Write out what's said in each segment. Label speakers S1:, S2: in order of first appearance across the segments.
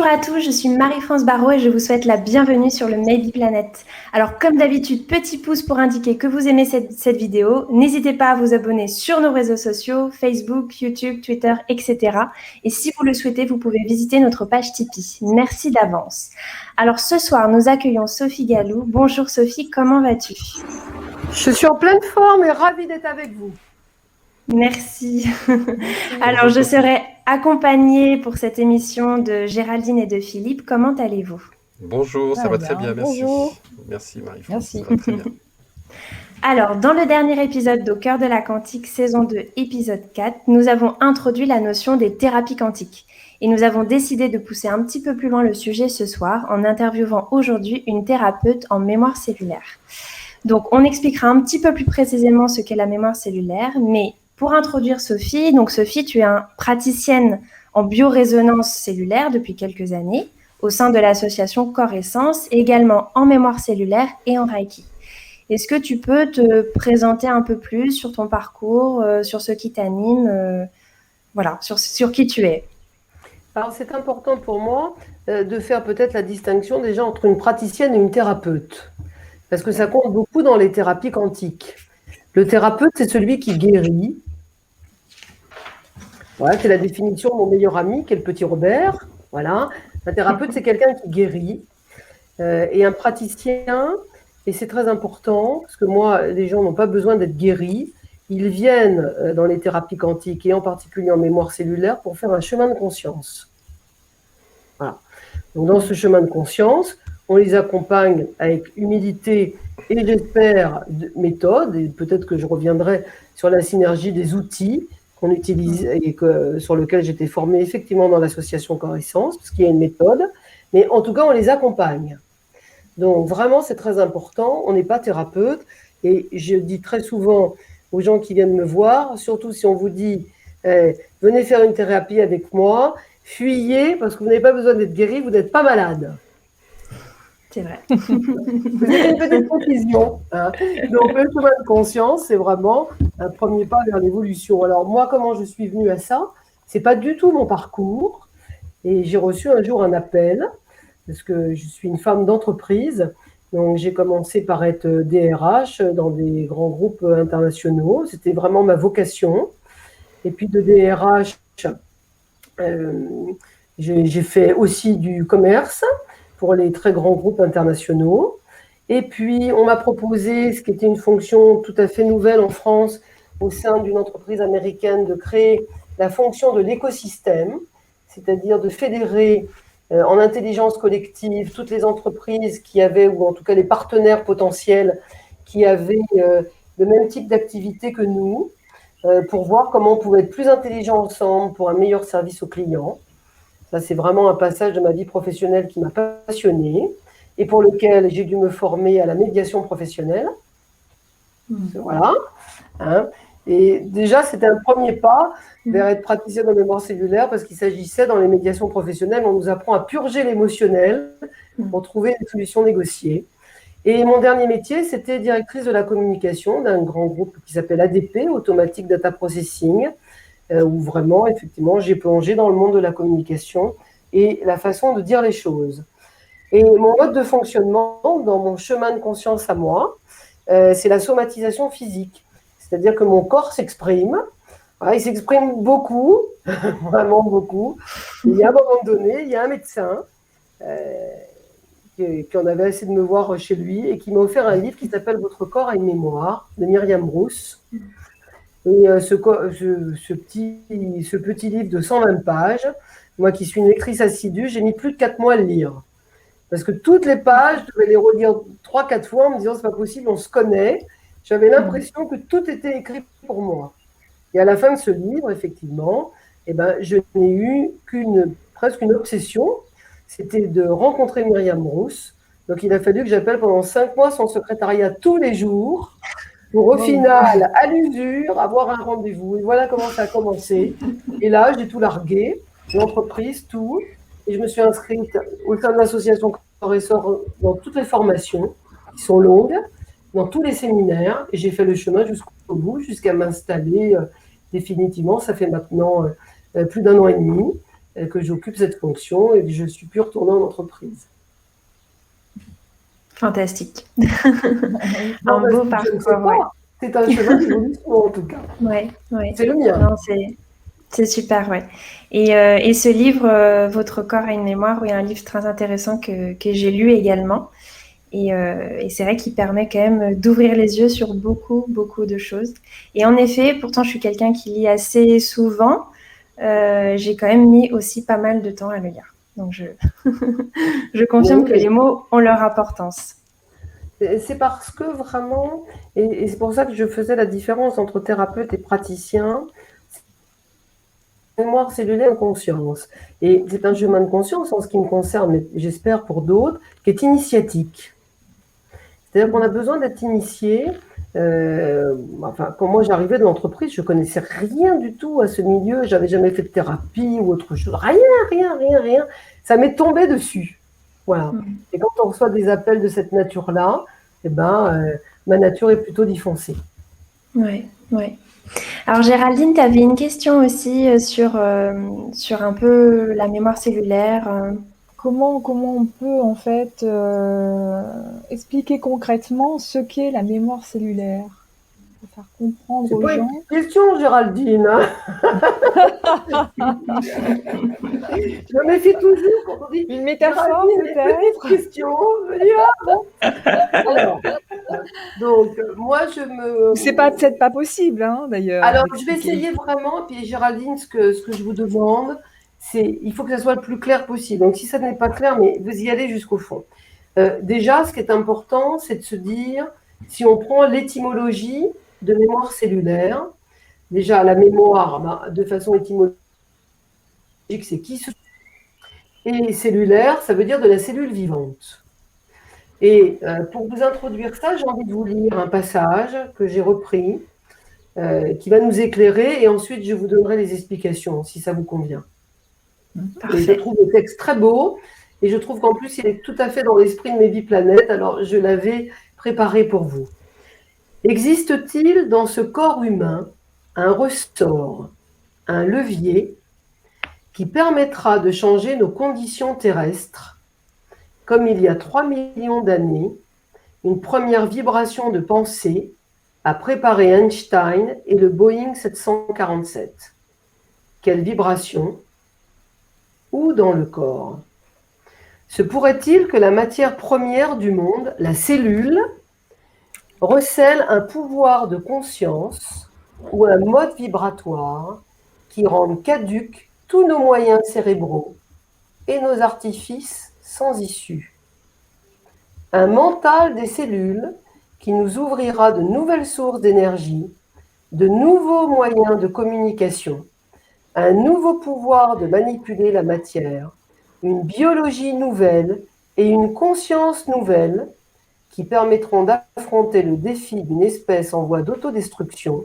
S1: Bonjour à tous, je suis Marie-France Barraud et je vous souhaite la bienvenue sur le Maybe Planet. Alors comme d'habitude, petit pouce pour indiquer que vous aimez cette vidéo. N'hésitez pas à vous abonner sur nos réseaux sociaux, Facebook, YouTube, Twitter, etc. Et si vous le souhaitez, vous pouvez visiter notre page Tipeee. Merci d'avance. Alors ce soir, nous accueillons Sophie Gallou. Bonjour Sophie, comment vas-tu ?
S2: Je suis en pleine forme et ravie d'être avec vous.
S1: Merci. Alors, je serai accompagnée pour cette émission de Géraldine et de Philippe. Comment allez-vous ?
S3: Bonjour, ça va très bien, merci.
S2: Bonjour.
S3: Merci Marie-France,
S2: Merci.
S3: ça va très bien.
S1: Alors, dans le dernier épisode d'Au cœur de la quantique, saison 2, épisode 4, nous avons introduit la notion des thérapies quantiques. Et nous avons décidé de pousser un petit peu plus loin le sujet ce soir en interviewant aujourd'hui une thérapeute en mémoire cellulaire. Donc, on expliquera un petit peu plus précisément ce qu'est la mémoire cellulaire, mais pour introduire Sophie, donc Sophie, tu es praticienne en biorésonance cellulaire depuis quelques années au sein de l'association Corps et Sens, également en mémoire cellulaire et en Reiki. Est-ce que tu peux te présenter un peu plus sur ton parcours, sur ce qui t'anime, voilà, sur qui tu es ?
S2: Alors, c'est important pour moi de faire peut-être la distinction déjà entre une praticienne et une thérapeute. Parce que ça compte beaucoup dans les thérapies quantiques. Le thérapeute, c'est celui qui guérit. Voilà, c'est la définition de mon meilleur ami, qui est le petit Robert. Voilà. Un thérapeute, c'est quelqu'un qui guérit. Et un praticien, et c'est très important, parce que moi, les gens n'ont pas besoin d'être guéris. Ils viennent dans les thérapies quantiques, et en particulier en mémoire cellulaire, pour faire un chemin de conscience. Voilà. Donc, dans ce chemin de conscience, on les accompagne avec humilité et, j'espère, méthode, et peut-être que je reviendrai sur la synergie des outils qu'on utilise et sur lesquels j'étais formée effectivement dans l'association Corps et Sens, parce qu'il y a une méthode, mais en tout cas, on les accompagne. Donc, vraiment, c'est très important. On n'est pas thérapeute, et je dis très souvent aux gens qui viennent me voir, surtout si on vous dit venez faire une thérapie avec moi, fuyez, parce que vous n'avez pas besoin d'être guéri, vous n'êtes pas malade.
S1: C'est vrai.
S2: Vous avez une petite précision. Hein. Donc, le chemin de conscience, c'est vraiment un premier pas vers l'évolution. Alors, moi, comment je suis venue à ça ? Ce n'est pas du tout mon parcours. Et j'ai reçu un jour un appel, parce que je suis une femme d'entreprise. Donc, j'ai commencé par être DRH dans des grands groupes internationaux. C'était vraiment ma vocation. Et puis, de DRH, j'ai fait aussi du commerce pour les très grands groupes internationaux. Et puis, on m'a proposé, ce qui était une fonction tout à fait nouvelle en France, au sein d'une entreprise américaine, de créer la fonction de l'écosystème, c'est-à-dire de fédérer en intelligence collective toutes les entreprises qui avaient, ou en tout cas les partenaires potentiels, qui avaient le même type d'activité que nous, pour voir comment on pouvait être plus intelligents ensemble pour un meilleur service aux clients. Ça, c'est vraiment un passage de ma vie professionnelle qui m'a passionnée et pour lequel j'ai dû me former à la médiation professionnelle. Voilà. Hein. Et déjà, c'était un premier pas vers être praticienne en mémoire cellulaire parce qu'il s'agissait, dans les médiations professionnelles, on nous apprend à purger l'émotionnel pour trouver une solution négociée. Et mon dernier métier, c'était directrice de la communication d'un grand groupe qui s'appelle ADP, Automatic Data Processing, où vraiment, effectivement, j'ai plongé dans le monde de la communication et la façon de dire les choses. Et mon mode de fonctionnement, dans mon chemin de conscience à moi, c'est la somatisation physique. C'est-à-dire que mon corps s'exprime, il s'exprime beaucoup, vraiment beaucoup. Et à un moment donné, il y a un médecin qui en avait assez de me voir chez lui et qui m'a offert un livre qui s'appelle « Votre corps a une mémoire » de Myriam Rousse. Et ce petit livre de 120 pages, moi qui suis une lectrice assidue, j'ai mis plus de 4 mois à le lire. Parce que toutes les pages, je devais les relire 3-4 fois en me disant c'est pas possible, on se connaît. J'avais l'impression que tout était écrit pour moi. Et à la fin de ce livre, effectivement, je n'ai eu presque une obsession, c'était de rencontrer Myriam Rousse. Donc il a fallu que j'appelle pendant 5 mois son secrétariat tous les jours, pour au final, à l'usure, avoir un rendez-vous. Et voilà comment ça a commencé. Et là, j'ai tout largué, l'entreprise, tout. Et je me suis inscrite au sein de l'association Corps et Sens dans toutes les formations, qui sont longues, dans tous les séminaires. Et j'ai fait le chemin jusqu'au bout, jusqu'à m'installer définitivement. Ça fait maintenant plus d'1 an et demi. que j'occupe cette fonction et que je suis plus retournée en entreprise.
S1: Fantastique.
S2: Non,
S1: Un beau
S2: je ne sais
S1: parcours,
S2: pas.
S1: ouais.
S2: C'est un chemin d'évolution, en tout cas.
S1: Ouais.
S2: C'est le mien.
S1: Non, c'est super, ouais. Et ce livre, Votre corps a une mémoire, oui, un livre très intéressant que j'ai lu également. Et c'est vrai qu'il permet quand même d'ouvrir les yeux sur beaucoup, beaucoup de choses. Et en effet, pourtant, je suis quelqu'un qui lit assez souvent. J'ai quand même mis aussi pas mal de temps à le lire. Donc, je confirme que les mots ont leur importance.
S2: C'est parce que vraiment, et c'est pour ça que je faisais la différence entre thérapeute et praticien, mémoire cellulaire conscience. Et c'est un chemin de conscience en ce qui me concerne, mais j'espère pour d'autres, qui est initiatique. C'est-à-dire qu'on a besoin d'être initié. Quand moi j'arrivais de l'entreprise, je connaissais rien du tout à ce milieu, j'avais jamais fait de thérapie ou autre chose, rien. Ça m'est tombé dessus. Voilà. Et quand on reçoit des appels de cette nature-là, ma nature est plutôt d'y foncer.
S1: Ouais. Alors Géraldine, tu avais une question aussi sur un peu la mémoire cellulaire.
S4: Comment on peut en fait expliquer concrètement ce qu'est la mémoire cellulaire pour faire comprendre aux gens.
S2: C'est pas une question, Géraldine. Je me méfie toujours quand on dit
S4: une métaphore peut-être.
S2: Question. Alors, donc moi je me.
S4: C'est peut-être pas possible, hein, d'ailleurs.
S2: Alors je vais essayer vraiment. Puis Géraldine, ce que je vous demande, c'est il faut que ça soit le plus clair possible. Donc si ça n'est pas clair, mais vous y allez jusqu'au fond. Déjà, ce qui est important, c'est de se dire, si on prend l'étymologie de mémoire cellulaire, déjà la mémoire, de façon étymologique, c'est qui se... Et cellulaire, ça veut dire de la cellule vivante. Et pour vous introduire ça, j'ai envie de vous lire un passage que j'ai repris, qui va nous éclairer, et ensuite je vous donnerai les explications, si ça vous convient. Et je trouve le texte très beau, et je trouve qu'en plus il est tout à fait dans l'esprit de mes vies planètes, alors je l'avais préparé pour vous. Existe-t-il dans ce corps humain un ressort, un levier qui permettra de changer nos conditions terrestres, comme il y a 3 millions d'années, une première vibration de pensée a préparé Einstein et le Boeing 747. Quelle vibration? Où dans le corps? Se pourrait-il que la matière première du monde, la cellule, recèle un pouvoir de conscience ou un mode vibratoire qui rende caduques tous nos moyens cérébraux et nos artifices sans issue? Un mental des cellules qui nous ouvrira de nouvelles sources d'énergie, de nouveaux moyens de communication, un nouveau pouvoir de manipuler la matière, une biologie nouvelle et une conscience nouvelle qui permettront d'affronter le défi d'une espèce en voie d'autodestruction.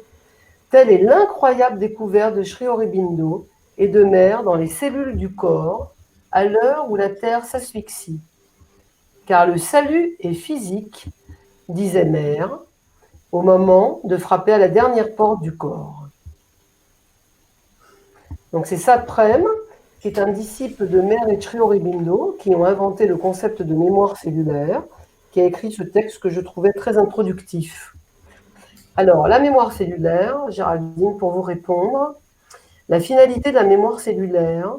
S2: Telle est l'incroyable découverte de Sri Aurobindo et de Mer dans les cellules du corps, à l'heure où la Terre s'asphyxie. Car le salut est physique, disait Mer, au moment de frapper à la dernière porte du corps. Donc c'est Saprem, qui est un disciple de Mer et Sri Aurobindo, qui ont inventé le concept de mémoire cellulaire, qui a écrit ce texte que je trouvais très introductif. Alors, la mémoire cellulaire, Géraldine, pour vous répondre, la finalité de la mémoire cellulaire,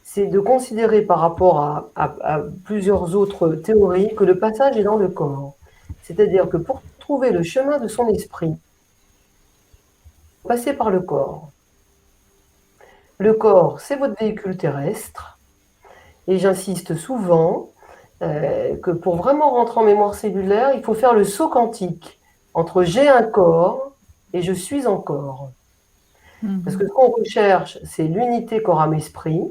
S2: c'est de considérer par rapport à plusieurs autres théories que le passage est dans le corps. C'est-à-dire que pour trouver le chemin de son esprit, passer par le corps. Le corps, c'est votre véhicule terrestre. Et j'insiste souvent que pour vraiment rentrer en mémoire cellulaire, il faut faire le saut quantique entre j'ai un corps et je suis en corps. Parce que ce qu'on recherche, c'est l'unité corps-âme-esprit.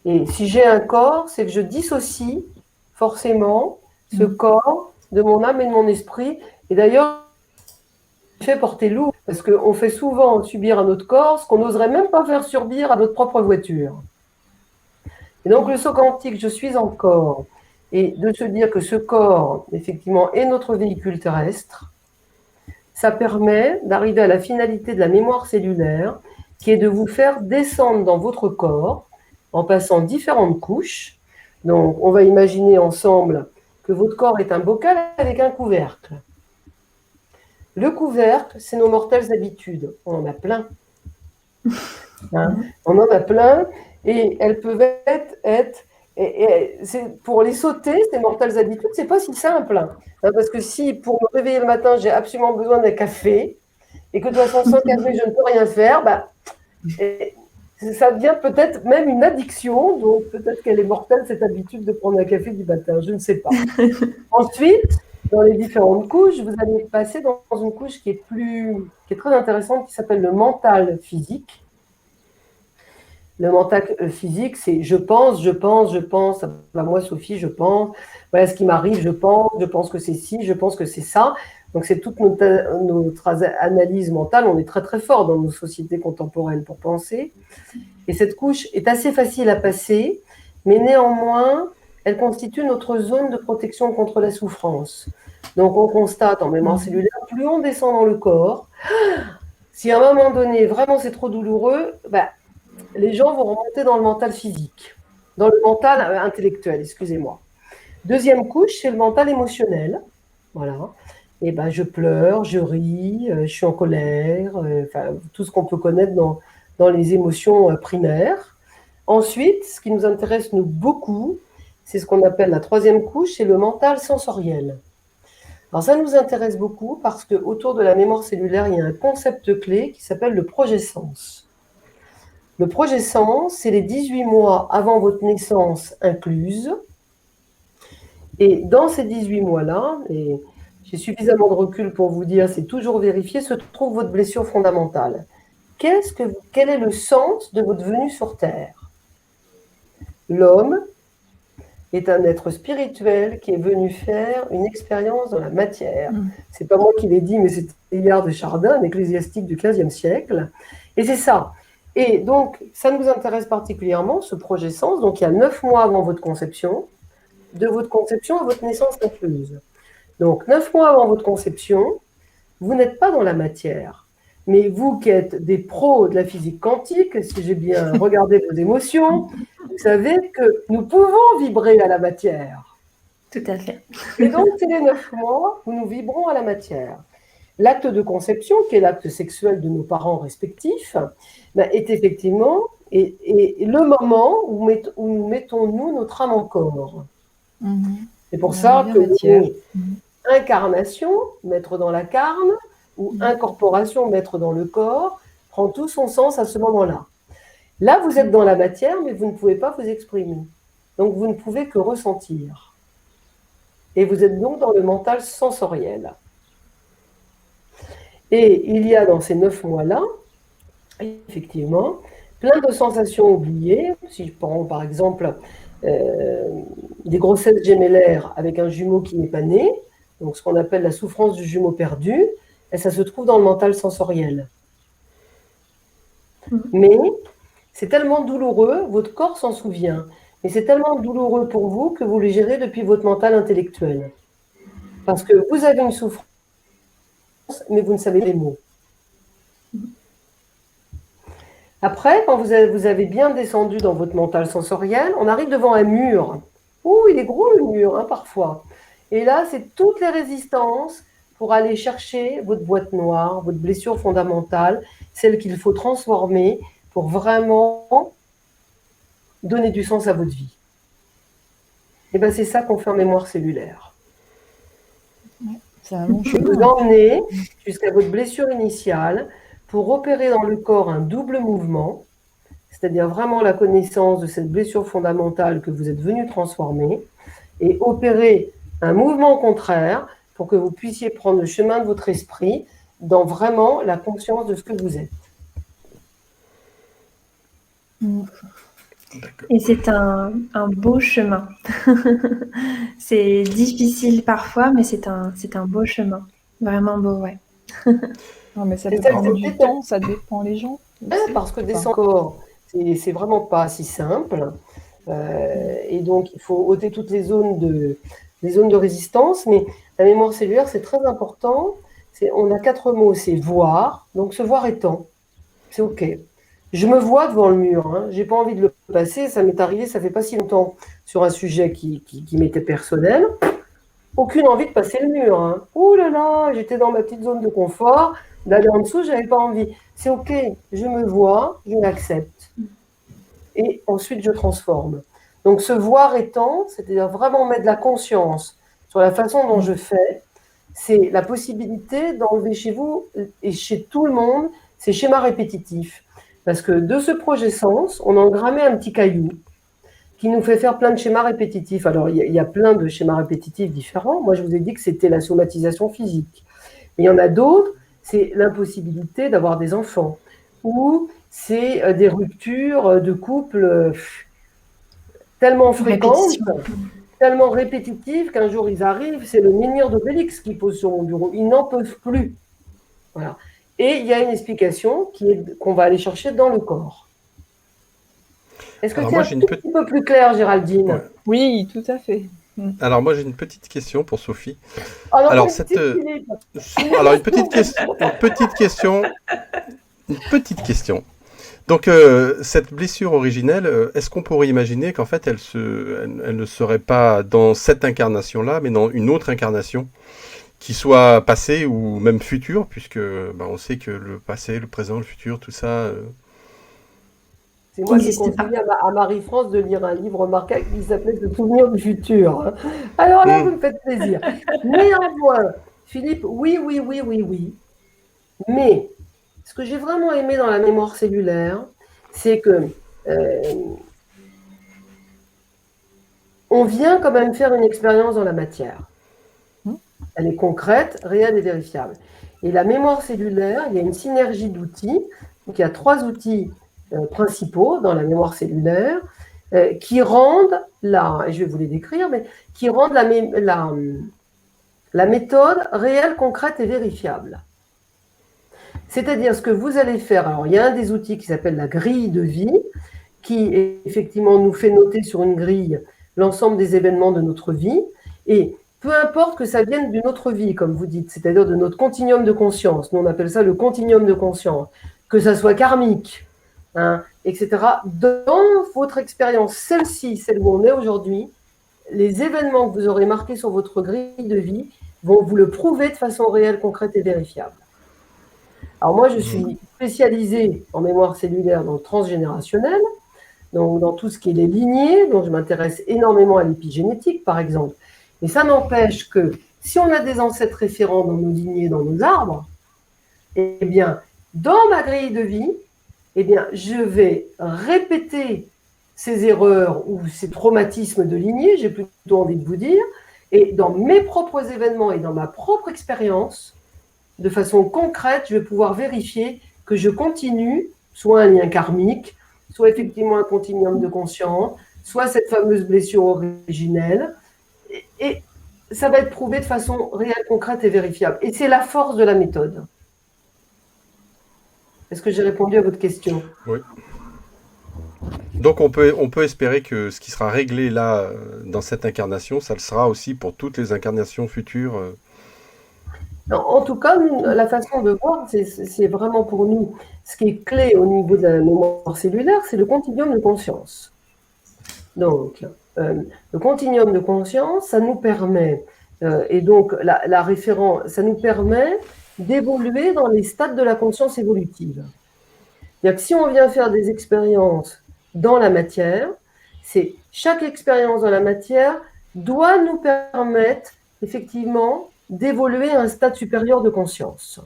S2: Et si j'ai un corps, c'est que je dissocie forcément ce corps de mon âme et de mon esprit. Et d'ailleurs, je fais porter lourd, parce qu'on fait souvent subir à notre corps ce qu'on n'oserait même pas faire subir à notre propre voiture. Et donc le saut quantique, je suis en corps, et de se dire que ce corps, effectivement, est notre véhicule terrestre, ça permet d'arriver à la finalité de la mémoire cellulaire, qui est de vous faire descendre dans votre corps en passant différentes couches. Donc, on va imaginer ensemble que votre corps est un bocal avec un couvercle. Le couvercle, c'est nos mortelles habitudes. On en a plein. Hein, on en a plein et elles peuvent être pour les sauter, ces mortelles habitudes, c'est pas si simple. Hein, parce que si pour me réveiller le matin, j'ai absolument besoin d'un café et que de toute façon, sans café, je ne peux rien faire, ça devient peut-être même une addiction. Donc peut-être qu'elle est mortelle, cette habitude de prendre un café du matin, je ne sais pas. Ensuite, dans les différentes couches, vous allez passer dans une couche qui est très intéressante, qui s'appelle le mental physique. Le mental physique, c'est je pense. Moi, Sophie, je pense. Voilà ce qui m'arrive, je pense que c'est ci, je pense que c'est ça. Donc, c'est toute notre analyse mentale. On est très, très fort dans nos sociétés contemporaines pour penser. Et cette couche est assez facile à passer, mais néanmoins, elle constitue notre zone de protection contre la souffrance. Donc, on constate en mémoire cellulaire, plus on descend dans le corps, si à un moment donné, vraiment c'est trop douloureux, les gens vont remonter dans le mental physique, dans le mental intellectuel, excusez-moi. Deuxième couche, c'est le mental émotionnel. Voilà. Et je pleure, je ris, je suis en colère, tout ce qu'on peut connaître dans les émotions primaires. Ensuite, ce qui nous intéresse, nous, beaucoup, c'est ce qu'on appelle la troisième couche, c'est le mental sensoriel. Alors ça nous intéresse beaucoup parce qu'autour de la mémoire cellulaire, il y a un concept clé qui s'appelle le projet-sens. Le projet-sens, c'est les 18 mois avant votre naissance incluse. Et dans ces 18 mois-là, et j'ai suffisamment de recul pour vous dire, c'est toujours vérifié, se trouve votre blessure fondamentale. Quel est le sens de votre venue sur Terre? L'homme est un être spirituel qui est venu faire une expérience dans la matière. C'est pas moi qui l'ai dit, mais c'est Teilhard de Chardin, un ecclésiastique du XVe siècle. Et c'est ça. Et donc, ça nous intéresse particulièrement, ce projet sens. Donc, il y a 9 mois avant votre conception, de votre conception à votre naissance incluse. Donc, 9 mois avant votre conception, vous n'êtes pas dans la matière. Mais vous qui êtes des pros de la physique quantique, si j'ai bien regardé vos émotions, vous savez que nous pouvons vibrer à la matière.
S1: Tout à fait.
S2: Et donc, c'est les 9 mois où nous vibrons à la matière. L'acte de conception, qui est l'acte sexuel de nos parents respectifs, est effectivement le moment où nous mettons, notre âme en corps. C'est pour ça que incarnation, mettre dans la carne, ou incorporation, mettre dans le corps, prend tout son sens à ce moment-là. Là, vous êtes dans la matière, mais vous ne pouvez pas vous exprimer. Donc, vous ne pouvez que ressentir. Et vous êtes donc dans le mental sensoriel. Et il y a dans ces 9 mois-là, effectivement, plein de sensations oubliées. Si je prends par exemple des grossesses gémellaires avec un jumeau qui n'est pas né, donc ce qu'on appelle la souffrance du jumeau perdu, et ça se trouve dans le mental sensoriel. Mais c'est tellement douloureux, votre corps s'en souvient, mais c'est tellement douloureux pour vous que vous le gérez depuis votre mental intellectuel. Parce que vous avez une souffrance, mais vous ne savez pas les mots. Après, quand vous avez bien descendu dans votre mental sensoriel, on arrive devant un mur. Ouh, il est gros le mur, parfois. Et là, c'est toutes les résistances pour aller chercher votre boîte noire, votre blessure fondamentale, celle qu'il faut transformer pour vraiment donner du sens à votre vie. Et bien, c'est ça qu'on fait en mémoire cellulaire.
S4: C'est un long chemin.
S2: Vous emmenez jusqu'à votre blessure initiale pour opérer dans le corps un double mouvement, c'est-à-dire vraiment la connaissance de cette blessure fondamentale que vous êtes venu transformer, et opérer un mouvement contraire pour que vous puissiez prendre le chemin de votre esprit dans vraiment la conscience de ce que vous êtes.
S1: Et c'est un beau chemin. C'est difficile parfois, mais c'est un beau chemin. Vraiment beau, ouais.
S4: Non, mais ça peut prendre du temps, ça dépend les gens.
S2: Parce que descendre corps, c'est vraiment pas si simple. Et donc, il faut ôter toutes les zones de résistance. Mais la mémoire cellulaire, c'est très important. On a 4 mots. C'est voir. Donc, se voir étant. C'est OK. Je me vois devant le mur, hein. J'ai pas envie de le passer. Ça m'est arrivé, ça fait pas si longtemps, sur un sujet qui m'était personnel. Aucune envie de passer le mur, hein. Ouh là là, j'étais dans ma petite zone de confort. D'aller en dessous, j'avais pas envie. C'est OK, je me vois, je l'accepte. Et ensuite, je transforme. Donc, ce voir étant, c'est-à-dire vraiment mettre de la conscience sur la façon dont je fais, c'est la possibilité d'enlever chez vous et chez tout le monde ces schémas répétitifs. Parce que de ce projet sens, on a engrammé un petit caillou qui nous fait faire plein de schémas répétitifs. Alors, il y a plein de schémas répétitifs différents. Moi, je vous ai dit que c'était la somatisation physique. Mais il y en a d'autres, c'est l'impossibilité d'avoir des enfants. Ou c'est des ruptures de couple tellement fréquentes, tellement répétitives qu'un jour ils arrivent, c'est le menhir d'Obélix qui pose sur mon bureau. Ils n'en peuvent plus. Voilà. Et il y a une explication qu'on va aller chercher dans le corps. Est-ce que c'est un petit peu plus clair, Géraldine?
S3: Ouais.
S4: Oui, tout à fait.
S3: Alors moi j'ai une petite question pour Sophie.
S2: Alors
S3: Alors
S2: une
S3: petite question. Donc cette blessure originelle, est-ce qu'on pourrait imaginer qu'en fait elle ne serait pas dans cette incarnation-là, mais dans une autre incarnation qui soit passée ou même future, puisque on sait que le passé, le présent, le futur, tout ça.
S2: C'est moi qui ai conseillé à Marie-France de lire un livre remarquable qui s'appelait Le souvenir du futur. Alors là, vous me faites plaisir. Néanmoins, Philippe, oui. Mais ce que j'ai vraiment aimé dans la mémoire cellulaire, c'est que on vient quand même faire une expérience dans la matière. Elle est concrète, réelle et vérifiable. Et la mémoire cellulaire, il y a une synergie d'outils. Donc il y a 3 outils principaux dans la mémoire cellulaire qui rendent et je vais vous les décrire, mais qui rendent la méthode réelle, concrète et vérifiable. C'est-à-dire ce que vous allez faire. Alors, il y a un des outils qui s'appelle la grille de vie, qui effectivement nous fait noter sur une grille l'ensemble des événements de notre vie. Et peu importe que ça vienne d'une autre vie, comme vous dites, c'est-à-dire de notre continuum de conscience. Nous, on appelle ça le continuum de conscience. Que ça soit karmique, etc. Dans votre expérience, celle-ci, celle où on est aujourd'hui, les événements que vous aurez marqués sur votre grille de vie vont vous le prouver de façon réelle, concrète et vérifiable. Alors moi, je suis spécialisée en mémoire cellulaire dans le transgénérationnel, donc dans tout ce qui est les lignées, donc je m'intéresse énormément à l'épigénétique, par exemple. Mais ça n'empêche que si on a des ancêtres référents dans nos lignées, dans nos arbres, eh bien, dans ma grille de vie, eh bien, je vais répéter ces erreurs ou ces traumatismes de lignée, j'ai plutôt envie de vous dire, et dans mes propres événements et dans ma propre expérience, de façon concrète, je vais pouvoir vérifier que je continue, soit un lien karmique, soit effectivement un continuum de conscience, soit cette fameuse blessure originelle, et ça va être prouvé de façon réelle, concrète et vérifiable. Et c'est la force de la méthode. Est-ce que j'ai répondu à votre question?
S3: Oui. Donc on peut espérer que ce qui sera réglé là, dans cette incarnation, ça le sera aussi pour toutes les incarnations futures.
S2: Non, en tout cas, la façon de voir, c'est vraiment pour nous, ce qui est clé au niveau de la mémoire cellulaire, c'est le continuum de conscience. Donc, le continuum de conscience, ça nous permet, et donc la référence, ça nous permet d'évoluer dans les stades de la conscience évolutive. C'est-à-dire que si on vient faire des expériences dans la matière, chaque expérience dans la matière doit nous permettre effectivement d'évoluer à un stade supérieur de conscience,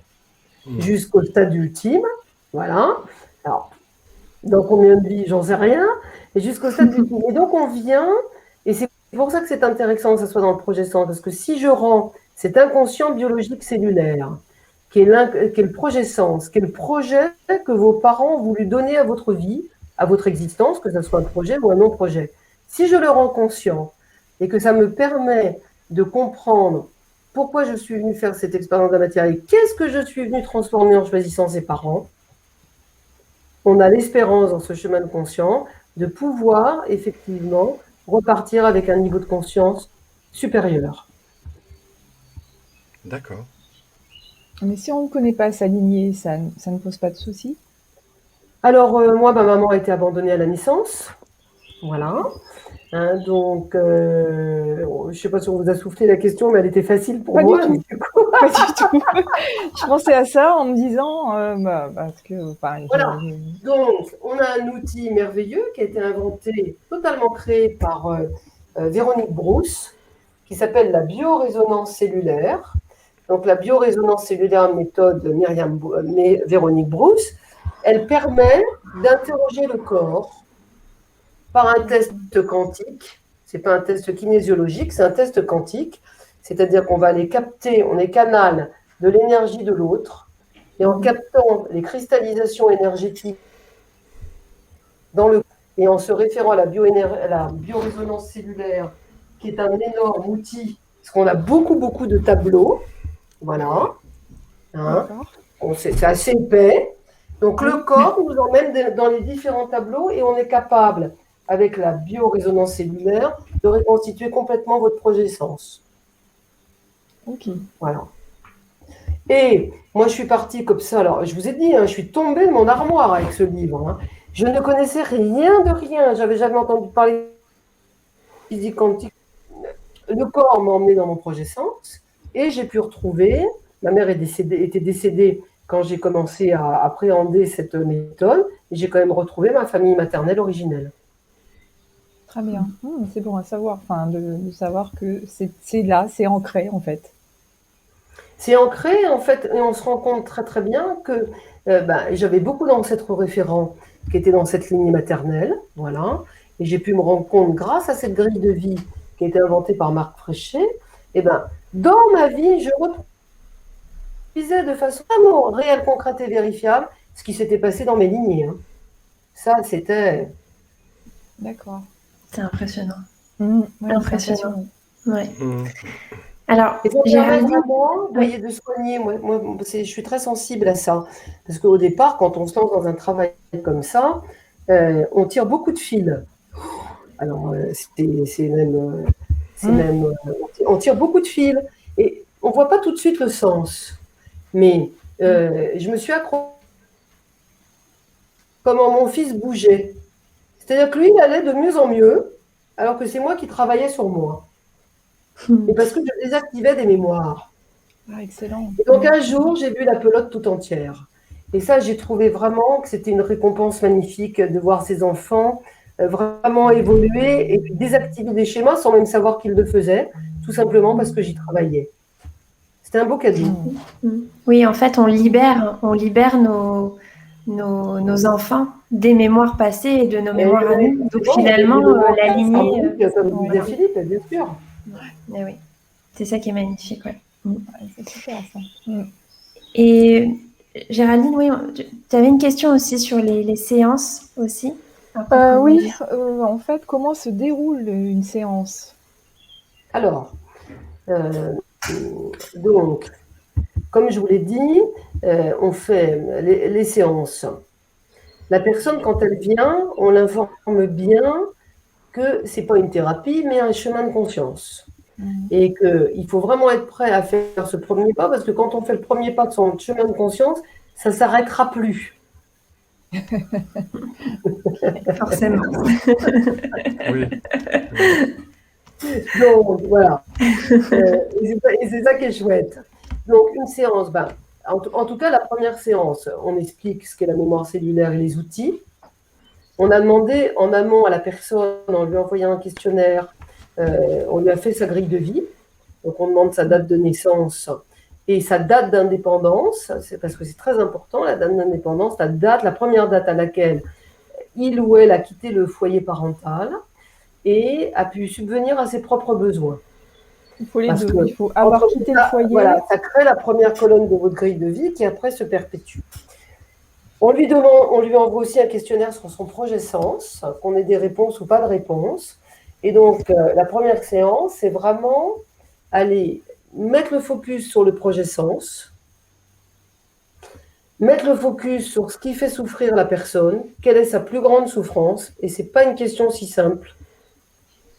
S2: jusqu'au stade ultime, voilà. Alors, dans combien de vies, j'en sais rien, et jusqu'au stade ultime. Et donc on vient, et c'est pour ça que c'est intéressant que ça soit dans le projet sens, parce que si je rends cet inconscient biologique cellulaire, qui est le projet sens, qui est le projet que vos parents ont voulu donner à votre vie, à votre existence, que ce soit un projet ou un non-projet. Si je le rends conscient et que ça me permet de comprendre pourquoi je suis venue faire cette expérience de la matière et qu'est-ce que je suis venue transformer en choisissant ses parents, on a l'espérance dans ce chemin de conscience de pouvoir effectivement repartir avec un niveau de conscience supérieur.
S3: D'accord.
S4: Mais si on ne connaît pas sa lignée, ça ne pose pas de soucis?
S2: Alors, moi, ma maman a été abandonnée à la naissance. Voilà. Hein, donc, je ne sais pas si on vous a soufflé la question, mais elle était facile pour
S4: Pas
S2: moi.
S4: du tout. Pas du tout. Je pensais à ça en me disant, parce que,
S2: Voilà. Donc, on a un outil merveilleux qui a été inventé, totalement créé par Véronique Brousse, qui s'appelle la biorésonance cellulaire. Donc, la biorésonance cellulaire, méthode Véronique Brousse, elle permet d'interroger le corps par un test quantique. Ce n'est pas un test kinésiologique, c'est un test quantique. C'est-à-dire qu'on va aller capter, on est canal de l'énergie de l'autre, et en captant les cristallisations énergétiques et en se référant à la biorésonance cellulaire, qui est un énorme outil, parce qu'on a beaucoup de tableaux. Voilà. Hein. C'est assez épais. Donc le corps nous emmène dans les différents tableaux et on est capable, avec la biorésonance cellulaire, de reconstituer complètement votre projet sens.
S4: Ok.
S2: Voilà. Et moi, je suis partie comme ça. Alors, je vous ai dit, je suis tombée de mon armoire avec ce livre. Je ne connaissais rien de rien. J'avais jamais entendu parler de physique quantique. Le corps m'a emmené dans mon projet sens et j'ai pu retrouver. Ma mère était décédée quand j'ai commencé à appréhender cette méthode. Et j'ai quand même retrouvé ma famille maternelle originelle.
S4: Très bien. C'est bon à savoir. De savoir que c'est là, c'est ancré en fait.
S2: C'est ancré, en fait, et on se rend compte très bien que j'avais beaucoup d'ancêtres référents qui étaient dans cette lignée maternelle, voilà, et j'ai pu me rendre compte, grâce à cette grille de vie qui a été inventée par Marc Fréchet, dans ma vie, je reproduisais de façon vraiment réelle, concrète et vérifiable ce qui s'était passé dans mes lignées. Ça, c'était...
S1: D'accord. C'est impressionnant.
S4: Impressionnant.
S1: Ouais. Alors,
S2: vraiment, de soigner. Moi, je suis très sensible à ça. Parce qu'au départ, quand on se lance dans un travail comme ça, on tire beaucoup de fils. Alors, on tire beaucoup de fils. Et on ne voit pas tout de suite le sens. Mais je me suis accrochée comment mon fils bougeait. C'est-à-dire que lui, il allait de mieux en mieux, alors que c'est moi qui travaillais sur moi. Et parce que je désactivais des mémoires.
S4: Excellent.
S2: Et donc un jour, j'ai vu la pelote tout entière. Et ça, j'ai trouvé vraiment que c'était une récompense magnifique de voir ces enfants vraiment évoluer et puis désactiver des schémas sans même savoir qu'ils le faisaient, tout simplement parce que j'y travaillais. C'était un beau cadeau.
S1: Oui, en fait, on libère nos enfants des mémoires passées et de nos mémoires à nous. Donc finalement, la lignée...
S2: Comme disait Philippe, bien sûr.
S1: Mais oui, c'est ça qui est magnifique. Ouais.
S4: C'est super ça.
S1: Et Géraldine, oui, tu avais une question aussi sur les séances aussi.
S4: Oui, en fait, comment se déroule une séance?
S2: Alors, donc, comme je vous l'ai dit, on fait les séances. La personne, quand elle vient, on l'informe bien que ce n'est pas une thérapie, mais un chemin de conscience. Et qu'il faut vraiment être prêt à faire ce premier pas, parce que quand on fait le premier pas de son chemin de conscience, ça ne s'arrêtera plus.
S1: Forcément.
S3: Oui.
S2: Donc, voilà. Et c'est ça qui est chouette. Donc, une séance, en tout cas, la première séance, on explique ce qu'est la mémoire cellulaire et les outils. On a demandé en amont à la personne, en lui envoyant un questionnaire, on lui a fait sa grille de vie. Donc, on demande sa date de naissance et sa date d'indépendance. C'est parce que c'est très important, la date d'indépendance, la première date à laquelle il ou elle a quitté le foyer parental et a pu subvenir à ses propres besoins.
S4: Il faut les deux. Il faut avoir quitté le foyer.
S2: Voilà, ça crée la première colonne de votre grille de vie qui après se perpétue. On lui envoie aussi un questionnaire sur son projet sens, qu'on ait des réponses ou pas de réponses. Et donc, la première séance, c'est vraiment aller mettre le focus sur le projet sens, mettre le focus sur ce qui fait souffrir la personne, quelle est sa plus grande souffrance, et ce n'est pas une question si simple,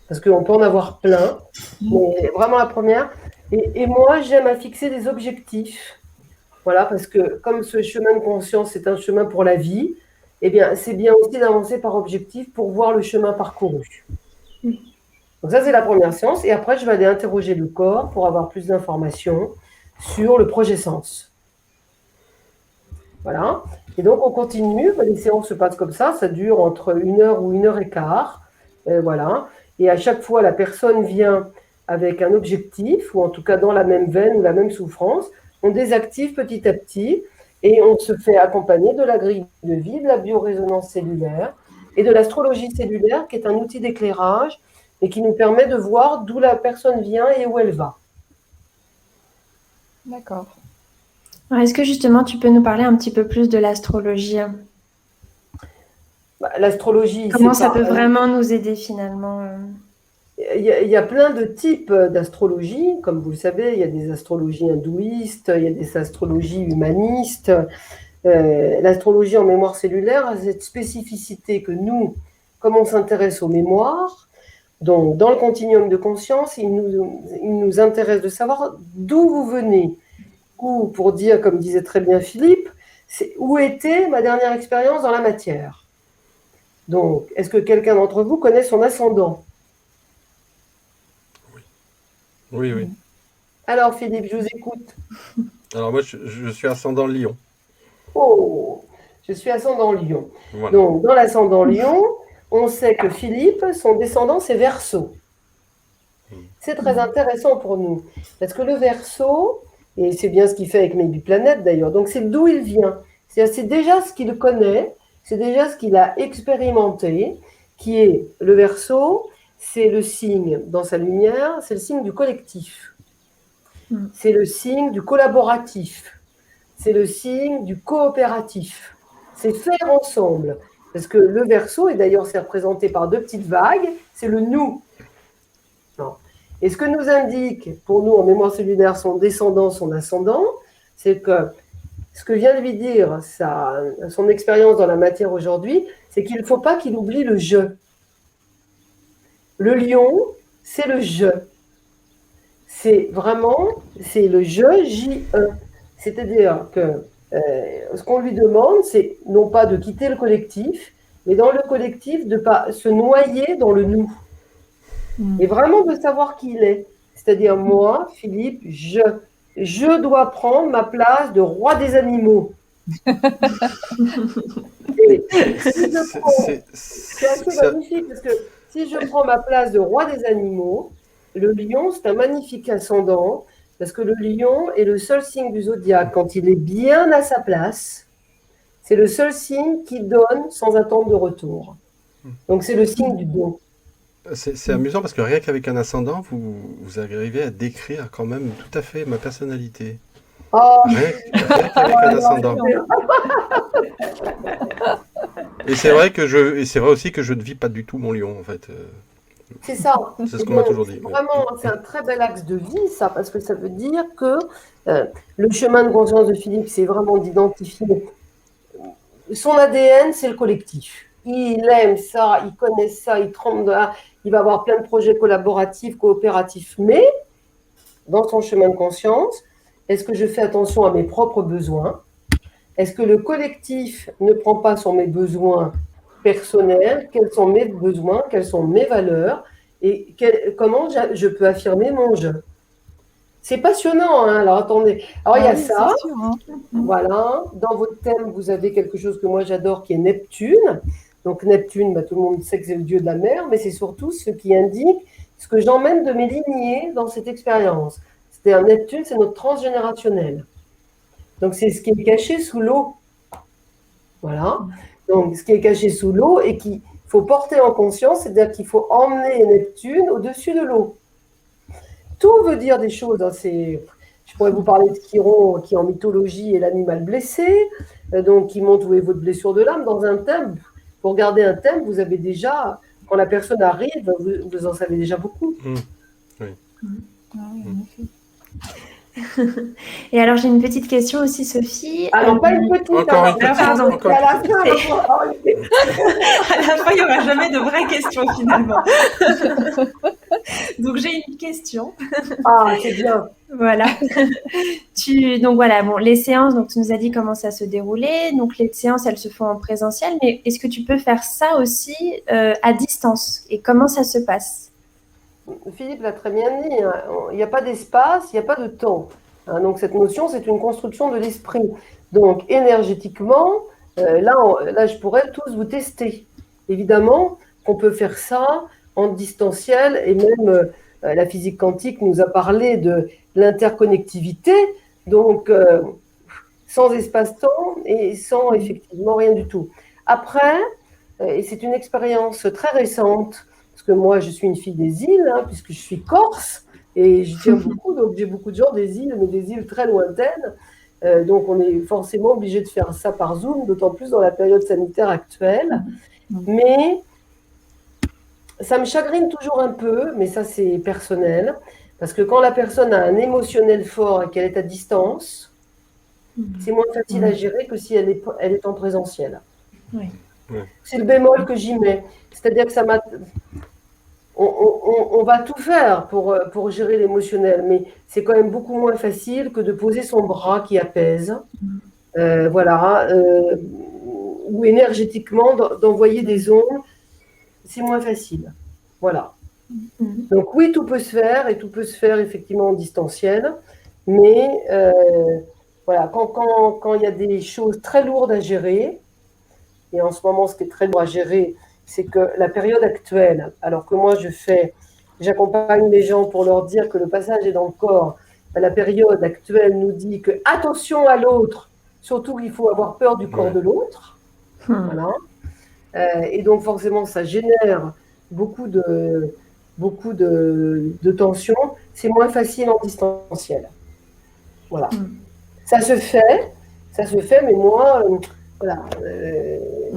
S2: parce qu'on peut en avoir plein, mais vraiment la première. Et moi, j'aime à fixer des objectifs. Voilà, parce que comme ce chemin de conscience, c'est un chemin pour la vie, eh bien, c'est bien aussi d'avancer par objectif pour voir le chemin parcouru. Donc ça, c'est la première séance. Et après, je vais aller interroger le corps pour avoir plus d'informations sur le projet sens. Voilà. Et donc, on continue. Les séances se passent comme ça. Ça dure entre 1 heure ou 1 h 15. Voilà. Et à chaque fois, la personne vient avec un objectif, ou en tout cas dans la même veine ou la même souffrance. On désactive petit à petit et on se fait accompagner de la grille de vie, de la biorésonance cellulaire et de l'astrologie cellulaire, qui est un outil d'éclairage et qui nous permet de voir d'où la personne vient et où elle va.
S4: D'accord.
S1: Alors, est-ce que justement tu peux nous parler un petit peu plus de l'astrologie?
S2: L'astrologie,
S1: Comment
S2: c'est
S1: ça
S2: pas...
S1: peut vraiment nous aider finalement?
S2: Il y a plein de types d'astrologie. Comme vous le savez, il y a des astrologies hindouistes, il y a des astrologies humanistes. L'astrologie en mémoire cellulaire a cette spécificité que nous, comme on s'intéresse aux mémoires, donc dans le continuum de conscience, il nous intéresse de savoir d'où vous venez. Ou, pour dire, comme disait très bien Philippe, c'est où était ma dernière expérience dans la matière. Donc, est-ce que quelqu'un d'entre vous connaît son ascendant?
S3: Oui, oui.
S2: Alors, Philippe, je vous écoute.
S3: Alors moi, je suis ascendant Lion.
S2: Oh, je suis ascendant Lion.
S3: Voilà.
S2: Donc, dans l'ascendant Lion, on sait que Philippe, son descendant, c'est Verseau. C'est très intéressant pour nous, parce que le Verseau, et c'est bien ce qu'il fait avec mes planètes d'ailleurs, donc c'est d'où il vient. C'est déjà ce qu'il connaît, c'est déjà ce qu'il a expérimenté, qui est le Verseau, c'est le signe dans sa lumière, c'est le signe du collectif. C'est le signe du collaboratif. C'est le signe du coopératif. C'est faire ensemble. Parce que le Verseau, et d'ailleurs c'est représenté par 2 petites vagues, c'est le nous. Non. Et ce que nous indique, pour nous, en mémoire cellulaire, son descendant, son ascendant, c'est que ce que vient de lui dire son expérience dans la matière aujourd'hui, c'est qu'il ne faut pas qu'il oublie le je. Le lion, c'est le je. C'est le je, J-E. C'est-à-dire que ce qu'on lui demande, c'est non pas de quitter le collectif, mais dans le collectif, de ne pas se noyer dans le nous. Et vraiment de savoir qui il est. C'est-à-dire, moi, Philippe, je dois prendre ma place de roi des animaux. Et si je prends, c'est assez magnifique, parce que si je prends ma place de roi des animaux, le lion, c'est un magnifique ascendant, parce que le lion est le seul signe du zodiaque. Quand il est bien à sa place, c'est le seul signe qui donne sans attendre de retour. Donc, c'est le signe du don.
S3: C'est amusant parce que rien qu'avec un ascendant, vous arrivez à décrire quand même tout à fait ma personnalité.
S2: Oh,
S3: Rien qu'avec un ascendant. Et c'est vrai aussi que je ne vis pas du tout mon lion en fait.
S2: C'est ça.
S3: C'est ce qu'on m'a toujours dit.
S2: Vraiment, c'est un très bel axe de vie, ça, parce que ça veut dire que le chemin de conscience de Philippe, c'est vraiment d'identifier son ADN, c'est le collectif. Il aime ça, il connaît ça, il trempe de là, il va avoir plein de projets collaboratifs, coopératifs, mais dans son chemin de conscience, est-ce que je fais attention à mes propres besoins? Est-ce que le collectif ne prend pas sur mes besoins personnels? Quels sont mes besoins? Quelles sont mes valeurs? Et comment je peux affirmer mon je? C'est passionnant, hein? Alors attendez. Alors il y a ça.
S4: Sûr, hein.
S2: Voilà. Dans votre thème, vous avez quelque chose que moi j'adore qui est Neptune. Donc Neptune, tout le monde sait que c'est le dieu de la mer, mais c'est surtout ce qui indique ce que j'emmène de mes lignées dans cette expérience. C'est-à-dire Neptune, c'est notre transgénérationnel. Donc c'est ce qui est caché sous l'eau. Voilà. Donc ce qui est caché sous l'eau et qu'il faut porter en conscience, c'est-à-dire qu'il faut emmener Neptune au-dessus de l'eau. Tout veut dire des choses. Hein. Je pourrais vous parler de Chiron, qui en mythologie est l'animal blessé, donc qui montre où est votre blessure de l'âme. Dans un thème, pour regarder un thème, vous avez déjà, quand la personne arrive, vous en savez déjà beaucoup.
S3: Oui.
S4: Ah oui, en effet.
S1: Et alors, j'ai une petite question aussi, Sophie.
S2: Ah non, pas une petite.
S3: Encore une
S1: alors,
S3: petite.
S1: pardon.
S3: Encore
S2: À
S3: une
S2: la
S3: petite.
S2: fin, on va pouvoir avoir une question.
S1: À la fin, il n'y aura jamais de vraies questions finalement. Donc, j'ai une question.
S2: Ah, c'est bien.
S1: Voilà. Donc voilà, bon, les séances, donc tu nous as dit comment ça se déroulait. Donc les séances, elles se font en présentiel, mais est-ce que tu peux faire ça aussi à distance? Et comment ça se passe?
S2: Philippe l'a très bien dit, hein, il n'y a pas d'espace, il n'y a pas de temps. Hein, donc cette notion, c'est une construction de l'esprit. Donc énergétiquement, là, je pourrais tous vous tester. Évidemment qu'on peut faire ça en distanciel, et même la physique quantique nous a parlé de l'interconnectivité, donc sans espace-temps et sans effectivement rien du tout. Après, et c'est une expérience très récente, parce que moi, je suis une fille des îles, hein, puisque je suis corse, et je tiens beaucoup, donc j'ai beaucoup de gens des îles, mais des îles très lointaines. Donc on est forcément obligé de faire ça par Zoom, d'autant plus dans la période sanitaire actuelle. Mais ça me chagrine toujours un peu, mais ça c'est personnel, parce que quand la personne a un émotionnel fort et qu'elle est à distance, c'est moins facile à gérer que si elle est en présentiel.
S1: Oui.
S2: C'est le bémol que j'y mets. C'est-à-dire que on va tout faire pour gérer l'émotionnel, mais c'est quand même beaucoup moins facile que de poser son bras qui apaise, voilà, ou énergétiquement d'envoyer des ondes, c'est moins facile. Voilà. Donc oui, tout peut se faire, et tout peut se faire effectivement en distanciel, mais voilà, quand il y a des choses très lourdes à gérer, et en ce moment, ce qui est très lourd à gérer, c'est que la période actuelle, alors que moi j'accompagne les gens pour leur dire que le passage est dans le corps, la période actuelle nous dit que attention à l'autre, surtout qu'il faut avoir peur du corps de l'autre. Voilà. Et donc forcément, ça génère beaucoup de tensions. C'est moins facile en distanciel. Voilà. Ça se fait, mais moi, voilà,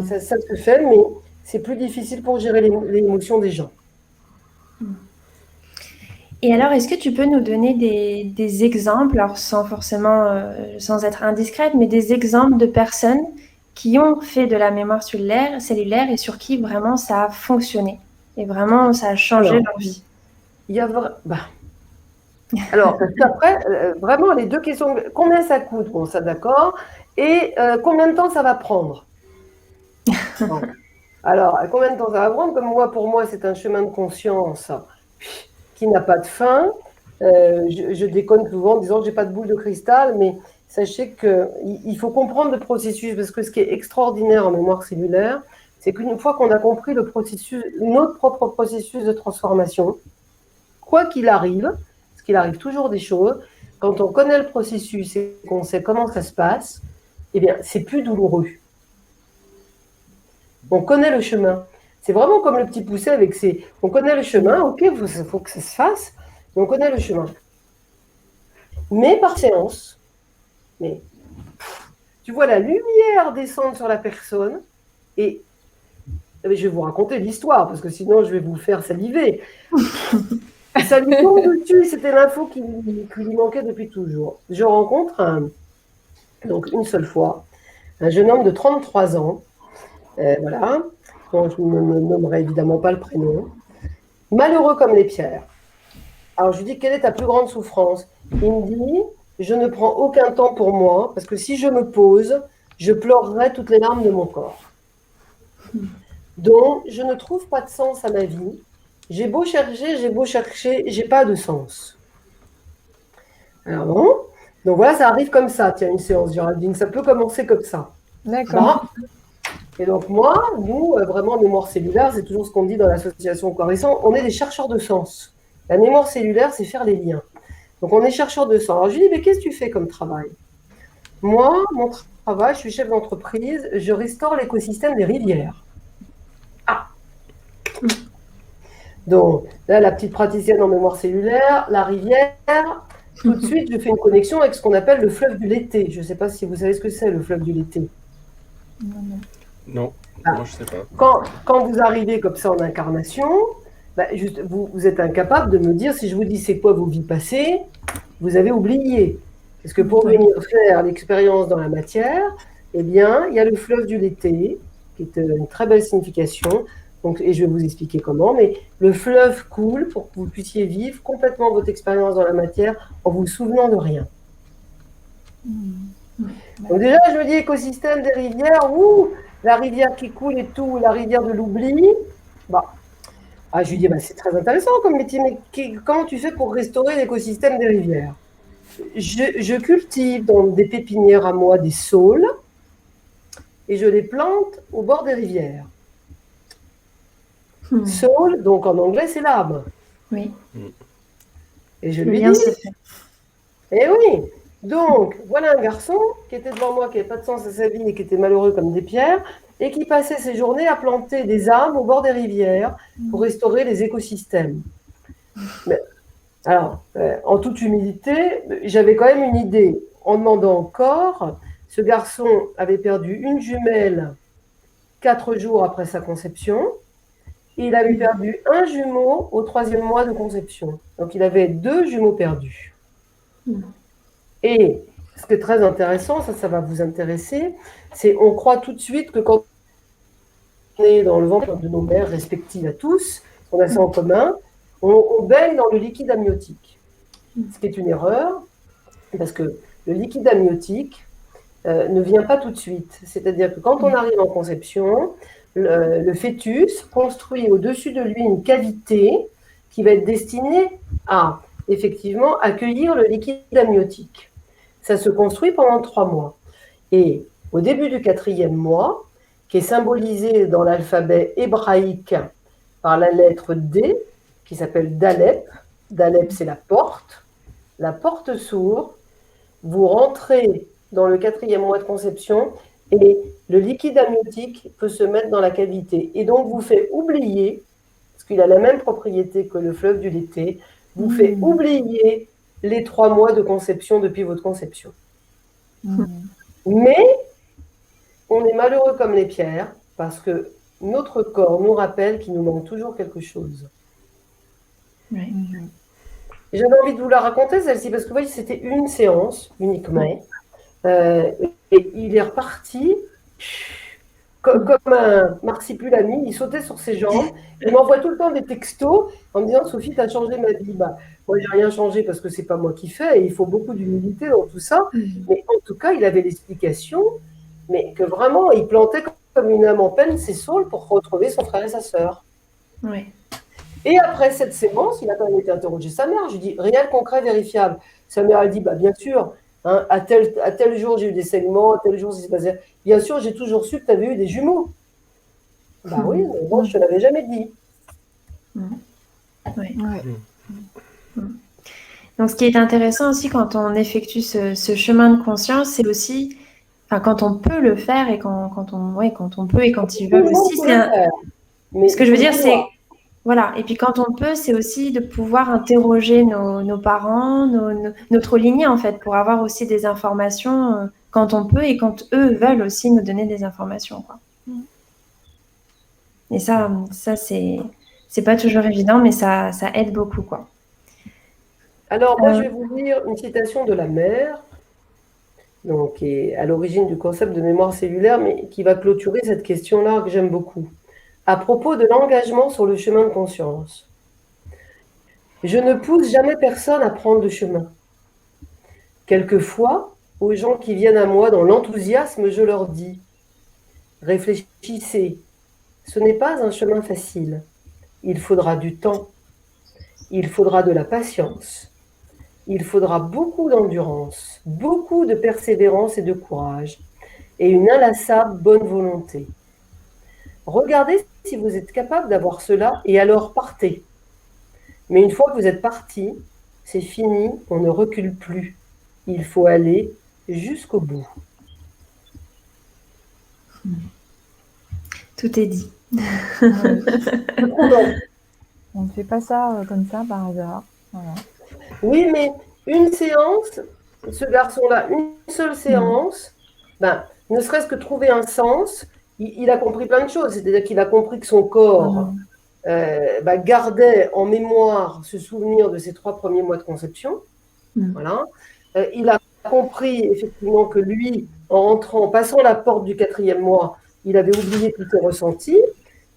S2: ça se fait, mais c'est plus difficile pour gérer l'émotion des gens.
S1: Et alors, est-ce que tu peux nous donner des exemples, alors sans forcément, sans être indiscrète, mais des exemples de personnes qui ont fait de la mémoire cellulaire et sur qui vraiment ça a fonctionné et vraiment ça a changé leur vie?
S2: Il y a alors, après, vraiment, les deux questions, combien ça coûte? Bon, ça d'accord. Et combien de temps ça va prendre? Bon. Alors, combien de temps ça va prendre? Comme pour moi, c'est un chemin de conscience qui n'a pas de fin. Je déconne souvent en disant que je n'ai pas de boule de cristal, mais sachez qu'il faut comprendre le processus, parce que ce qui est extraordinaire en mémoire cellulaire, c'est qu'une fois qu'on a compris le processus, notre propre processus de transformation, quoi qu'il arrive, parce qu'il arrive toujours des choses, quand on connaît le processus et qu'on sait comment ça se passe, eh bien, c'est plus douloureux. On connaît le chemin. C'est vraiment comme le petit poussé avec on connaît le chemin, ok, il faut que ça se fasse, mais on connaît le chemin. Mais par séance, tu vois la lumière descendre sur la personne, et je vais vous raconter l'histoire, parce que sinon je vais vous faire saliver. Ça lui tombe dessus, c'était l'info qui lui manquait depuis toujours. Je rencontre donc une seule fois, un jeune homme de 33 ans, voilà, dont je ne nommerai évidemment pas le prénom, malheureux comme les pierres. Alors je lui dis, quelle est ta plus grande souffrance? Il me dit, je ne prends aucun temps pour moi, parce que si je me pose, je pleurerai toutes les larmes de mon corps. Donc, je ne trouve pas de sens à ma vie. J'ai beau chercher, j'ai pas de sens. Alors bon, donc voilà, ça arrive comme ça, tiens, une séance, Géraldine, ça peut commencer comme ça.
S4: D'accord.
S2: Et donc moi, nous, vraiment, mémoire cellulaire, c'est toujours ce qu'on dit dans l'association Corissant, on est des chercheurs de sens. La mémoire cellulaire, c'est faire les liens. Donc on est chercheurs de sens. Alors je lui dis, mais qu'est-ce que tu fais comme travail? Moi, mon travail, je suis chef d'entreprise, je restaure l'écosystème des rivières. Ah. Donc là, la petite praticienne en mémoire cellulaire, la rivière, tout de suite, je fais une connexion avec ce qu'on appelle le fleuve du Lété. Je ne sais pas si vous savez ce que c'est, le fleuve du Lété.
S3: Non, moi je ne sais pas.
S2: Quand vous arrivez comme ça en incarnation, vous êtes incapable de me dire, si je vous dis c'est quoi vos vies passées, vous avez oublié. Parce que pour
S1: Oui.
S2: venir faire l'expérience dans la matière, eh bien, il y a le fleuve du Lété, qui est une très belle signification. Donc, et je vais vous expliquer comment, mais le fleuve coule pour que vous puissiez vivre complètement votre expérience dans la matière en vous souvenant de rien. Donc déjà, je me dis écosystème des rivières, la rivière qui coule et tout, la rivière de l'oubli. Bah, je lui dis, c'est très intéressant comme métier, mais comment tu fais pour restaurer l'écosystème des rivières? Je cultive dans des pépinières à moi des saules et je les plante au bord des rivières. Saule, donc en anglais, c'est l'arbre.
S1: Oui.
S2: Et je
S1: Le
S2: lui
S1: lien
S2: dis,
S1: se fait.
S2: eh oui, donc voilà un garçon qui était devant moi, qui n'avait pas de sens à sa vie et qui était malheureux comme des pierres, et qui passait ses journées à planter des arbres au bord des rivières pour restaurer les écosystèmes. Mais, alors, en toute humilité, j'avais quand même une idée. En demandant encore, ce garçon avait perdu une jumelle 4 jours après sa conception. Et il avait perdu un jumeau au 3e mois de conception. Donc, il avait 2 jumeaux perdus. Et ce qui est très intéressant, ça va vous intéresser, c'est on croit tout de suite que quand on est dans le ventre de nos mères respectives à tous, on a ça en commun, on baigne dans le liquide amniotique. Ce qui est une erreur, parce que le liquide amniotique ne vient pas tout de suite. C'est-à-dire que quand on arrive en conception, le fœtus construit au-dessus de lui une cavité qui va être destinée à, effectivement, accueillir le liquide amniotique. Ça se construit pendant 3 mois. Et au début du 4e mois, qui est symbolisé dans l'alphabet hébraïque par la lettre D, qui s'appelle Dalep. Dalep, c'est la porte s'ouvre, vous rentrez dans le 4e mois de conception et le liquide amniotique peut se mettre dans la cavité. Et donc, vous fait oublier, parce qu'il a la même propriété que le fleuve du Lété, vous fait oublier les 3 mois de conception depuis votre conception. Mais on est malheureux comme les pierres parce que notre corps nous rappelle qu'il nous manque toujours quelque chose.
S1: Oui.
S2: Et j'avais envie de vous la raconter, celle-ci, parce que vous voyez, c'était une séance uniquement. Et il est reparti comme un marsipulami, il sautait sur ses jambes. Il m'envoie tout le temps des textos en me disant « Sophie, tu as changé ma vie ». Moi, j'ai rien changé parce que c'est pas moi qui fais, et il faut beaucoup d'humilité dans tout ça. Mais en tout cas, il avait l'explication, mais que vraiment, il plantait comme une âme en peine ses saules pour retrouver son frère et sa sœur.
S1: Oui.
S2: Et après cette séance, il a quand même été interrogé sa mère. Je lui dis, réel, concret, vérifiable. Sa mère a dit, bien sûr, hein, à tel jour, j'ai eu des saignements, à tel jour, ça s'est passé. Bien sûr, j'ai toujours su que tu avais eu des jumeaux. Oui, mais moi, je ne te l'avais jamais dit.
S1: Oui. Donc, ce qui est intéressant aussi quand on effectue ce chemin de conscience, c'est aussi, quand on peut le faire et quand on peut et quand ils veulent aussi. Ce que je veux dire, c'est voilà. Et puis quand on peut, c'est aussi de pouvoir interroger nos parents, notre lignée en fait, pour avoir aussi des informations quand on peut et quand eux veulent aussi nous donner des informations, quoi. Et ça c'est pas toujours évident, mais ça aide beaucoup, quoi.
S2: Alors moi, je vais vous lire une citation de la mère, donc qui est à l'origine du concept de mémoire cellulaire, mais qui va clôturer cette question-là que j'aime beaucoup. À propos de l'engagement sur le chemin de conscience. Je ne pousse jamais personne à prendre de chemin. Quelquefois, aux gens qui viennent à moi dans l'enthousiasme, je leur dis « Réfléchissez, ce n'est pas un chemin facile. Il faudra du temps. Il faudra de la patience. Il faudra beaucoup d'endurance, beaucoup de persévérance et de courage, et une inlassable bonne volonté. Regardez si vous êtes capable d'avoir cela, et alors partez. Mais une fois que vous êtes parti, c'est fini, on ne recule plus. Il faut aller jusqu'au bout. »
S1: Tout est dit.
S4: On ne fait pas ça comme ça par hasard. Voilà.
S2: Oui, mais une séance, ce garçon-là, une seule séance, ne serait-ce que trouver un sens, il a compris plein de choses. C'est-à-dire qu'il a compris que son corps gardait en mémoire ce souvenir de ses 3 premiers mois de conception. Voilà. Il a compris effectivement que lui, en passant la porte du 4e mois, il avait oublié tous ses ressentis,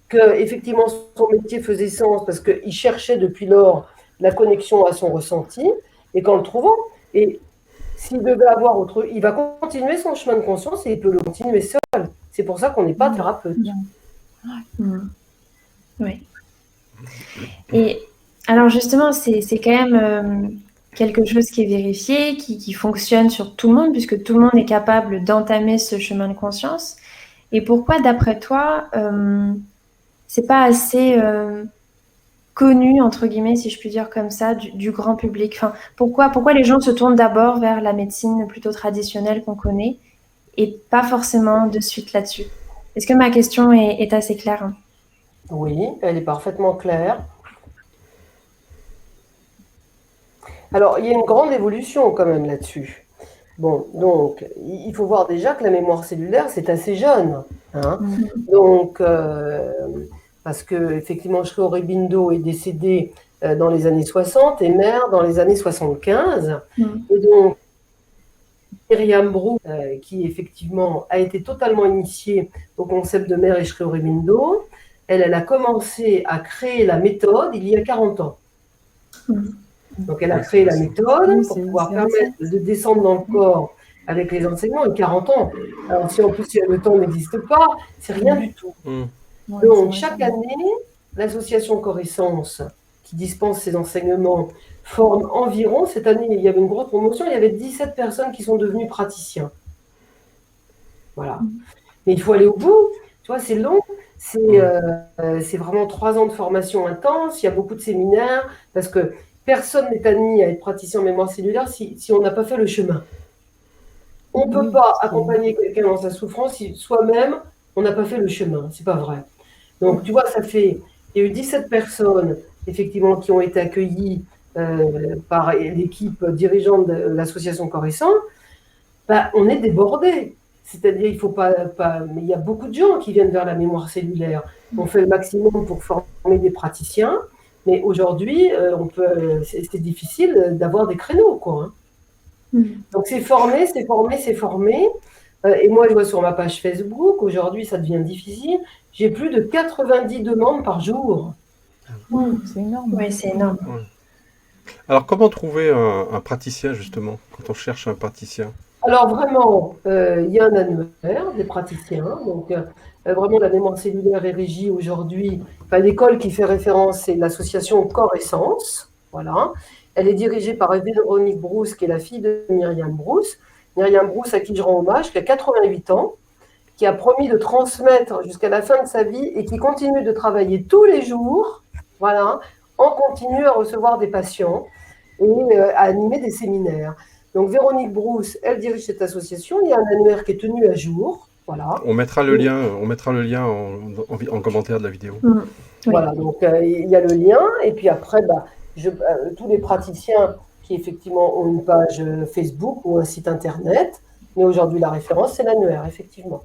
S2: que effectivement son métier faisait sens parce qu'il cherchait depuis lors la connexion à son ressenti, et qu'en le trouvant, et s'il devait avoir autre, il va continuer son chemin de conscience et il peut le continuer seul. C'est pour ça qu'on n'est pas thérapeute.
S1: Oui. Et alors justement, c'est quand même quelque chose qui est vérifié, qui fonctionne sur tout le monde, puisque tout le monde est capable d'entamer ce chemin de conscience. Et pourquoi, d'après toi, c'est pas assez connu, entre guillemets, si je puis dire comme ça, du grand public? Enfin, pourquoi les gens se tournent d'abord vers la médecine plutôt traditionnelle qu'on connaît et pas forcément de suite là-dessus? Est-ce que ma question est assez claire?
S2: Oui, elle est parfaitement claire. Alors, il y a une grande évolution quand même là-dessus. Bon, donc, il faut voir déjà que la mémoire cellulaire, c'est assez jeune. Hein. Donc, parce que effectivement, Sri Aurobindo est décédé dans les années 60 et Mer dans les années 75. Et donc, Myriam Bru, qui effectivement a été totalement initiée au concept de Mer et Sri Aurobindo, elle a commencé à créer la méthode il y a 40 ans. Donc, elle a créé la méthode pour pouvoir permettre de descendre dans le corps avec les enseignements en 40 ans. Alors, si en plus le temps n'existe pas, c'est rien du tout. Donc, chaque année, l'association Coressence, qui dispense ces enseignements, forme environ, cette année, il y avait une grosse promotion, il y avait 17 personnes qui sont devenues praticiens. Voilà. Mais il faut aller au bout. Tu vois, c'est long. C'est vraiment 3 ans de formation intense. Il y a beaucoup de séminaires parce que personne n'est admis à être praticien en mémoire cellulaire si on n'a pas fait le chemin. On ne peut pas accompagner quelqu'un dans sa souffrance si soi-même, on n'a pas fait le chemin. C'est pas vrai. Donc, tu vois, il y a eu 17 personnes, effectivement, qui ont été accueillies par l'équipe dirigeante de l'association Coressence. Ben, on est débordés. C'est-à-dire, il faut pas, mais il y a beaucoup de gens qui viennent vers la mémoire cellulaire. On fait le maximum pour former des praticiens, mais aujourd'hui, c'est difficile d'avoir des créneaux, quoi. Hein. Donc, c'est formé. Et moi, je vois sur ma page Facebook, aujourd'hui, ça devient difficile. J'ai plus de 90 demandes par jour.
S4: C'est énorme.
S1: Oui, c'est énorme.
S3: Ouais. Alors, comment trouver un praticien, justement, quand on cherche un praticien?
S2: Alors, vraiment, il y a un annuaire des praticiens. Donc, vraiment, la mémoire cellulaire est régie aujourd'hui. Enfin, l'école qui fait référence, c'est l'association Coressence. Voilà. Elle est dirigée par Véronique Brousse, qui est la fille de Myriam Brousse. Myriam Brousse, à qui je rends hommage, qui a 88 ans, qui a promis de transmettre jusqu'à la fin de sa vie et qui continue de travailler tous les jours, voilà, en continu à recevoir des patients et à animer des séminaires. Donc Véronique Brousse, elle dirige cette association. Il y a un annuaire qui est tenu à jour. Voilà.
S3: On mettra le lien en commentaire de la vidéo.
S2: Voilà, donc il y a le lien. Et puis après, tous les praticiens qui effectivement ont une page Facebook ou un site internet. Mais aujourd'hui, la référence, c'est l'annuaire, effectivement.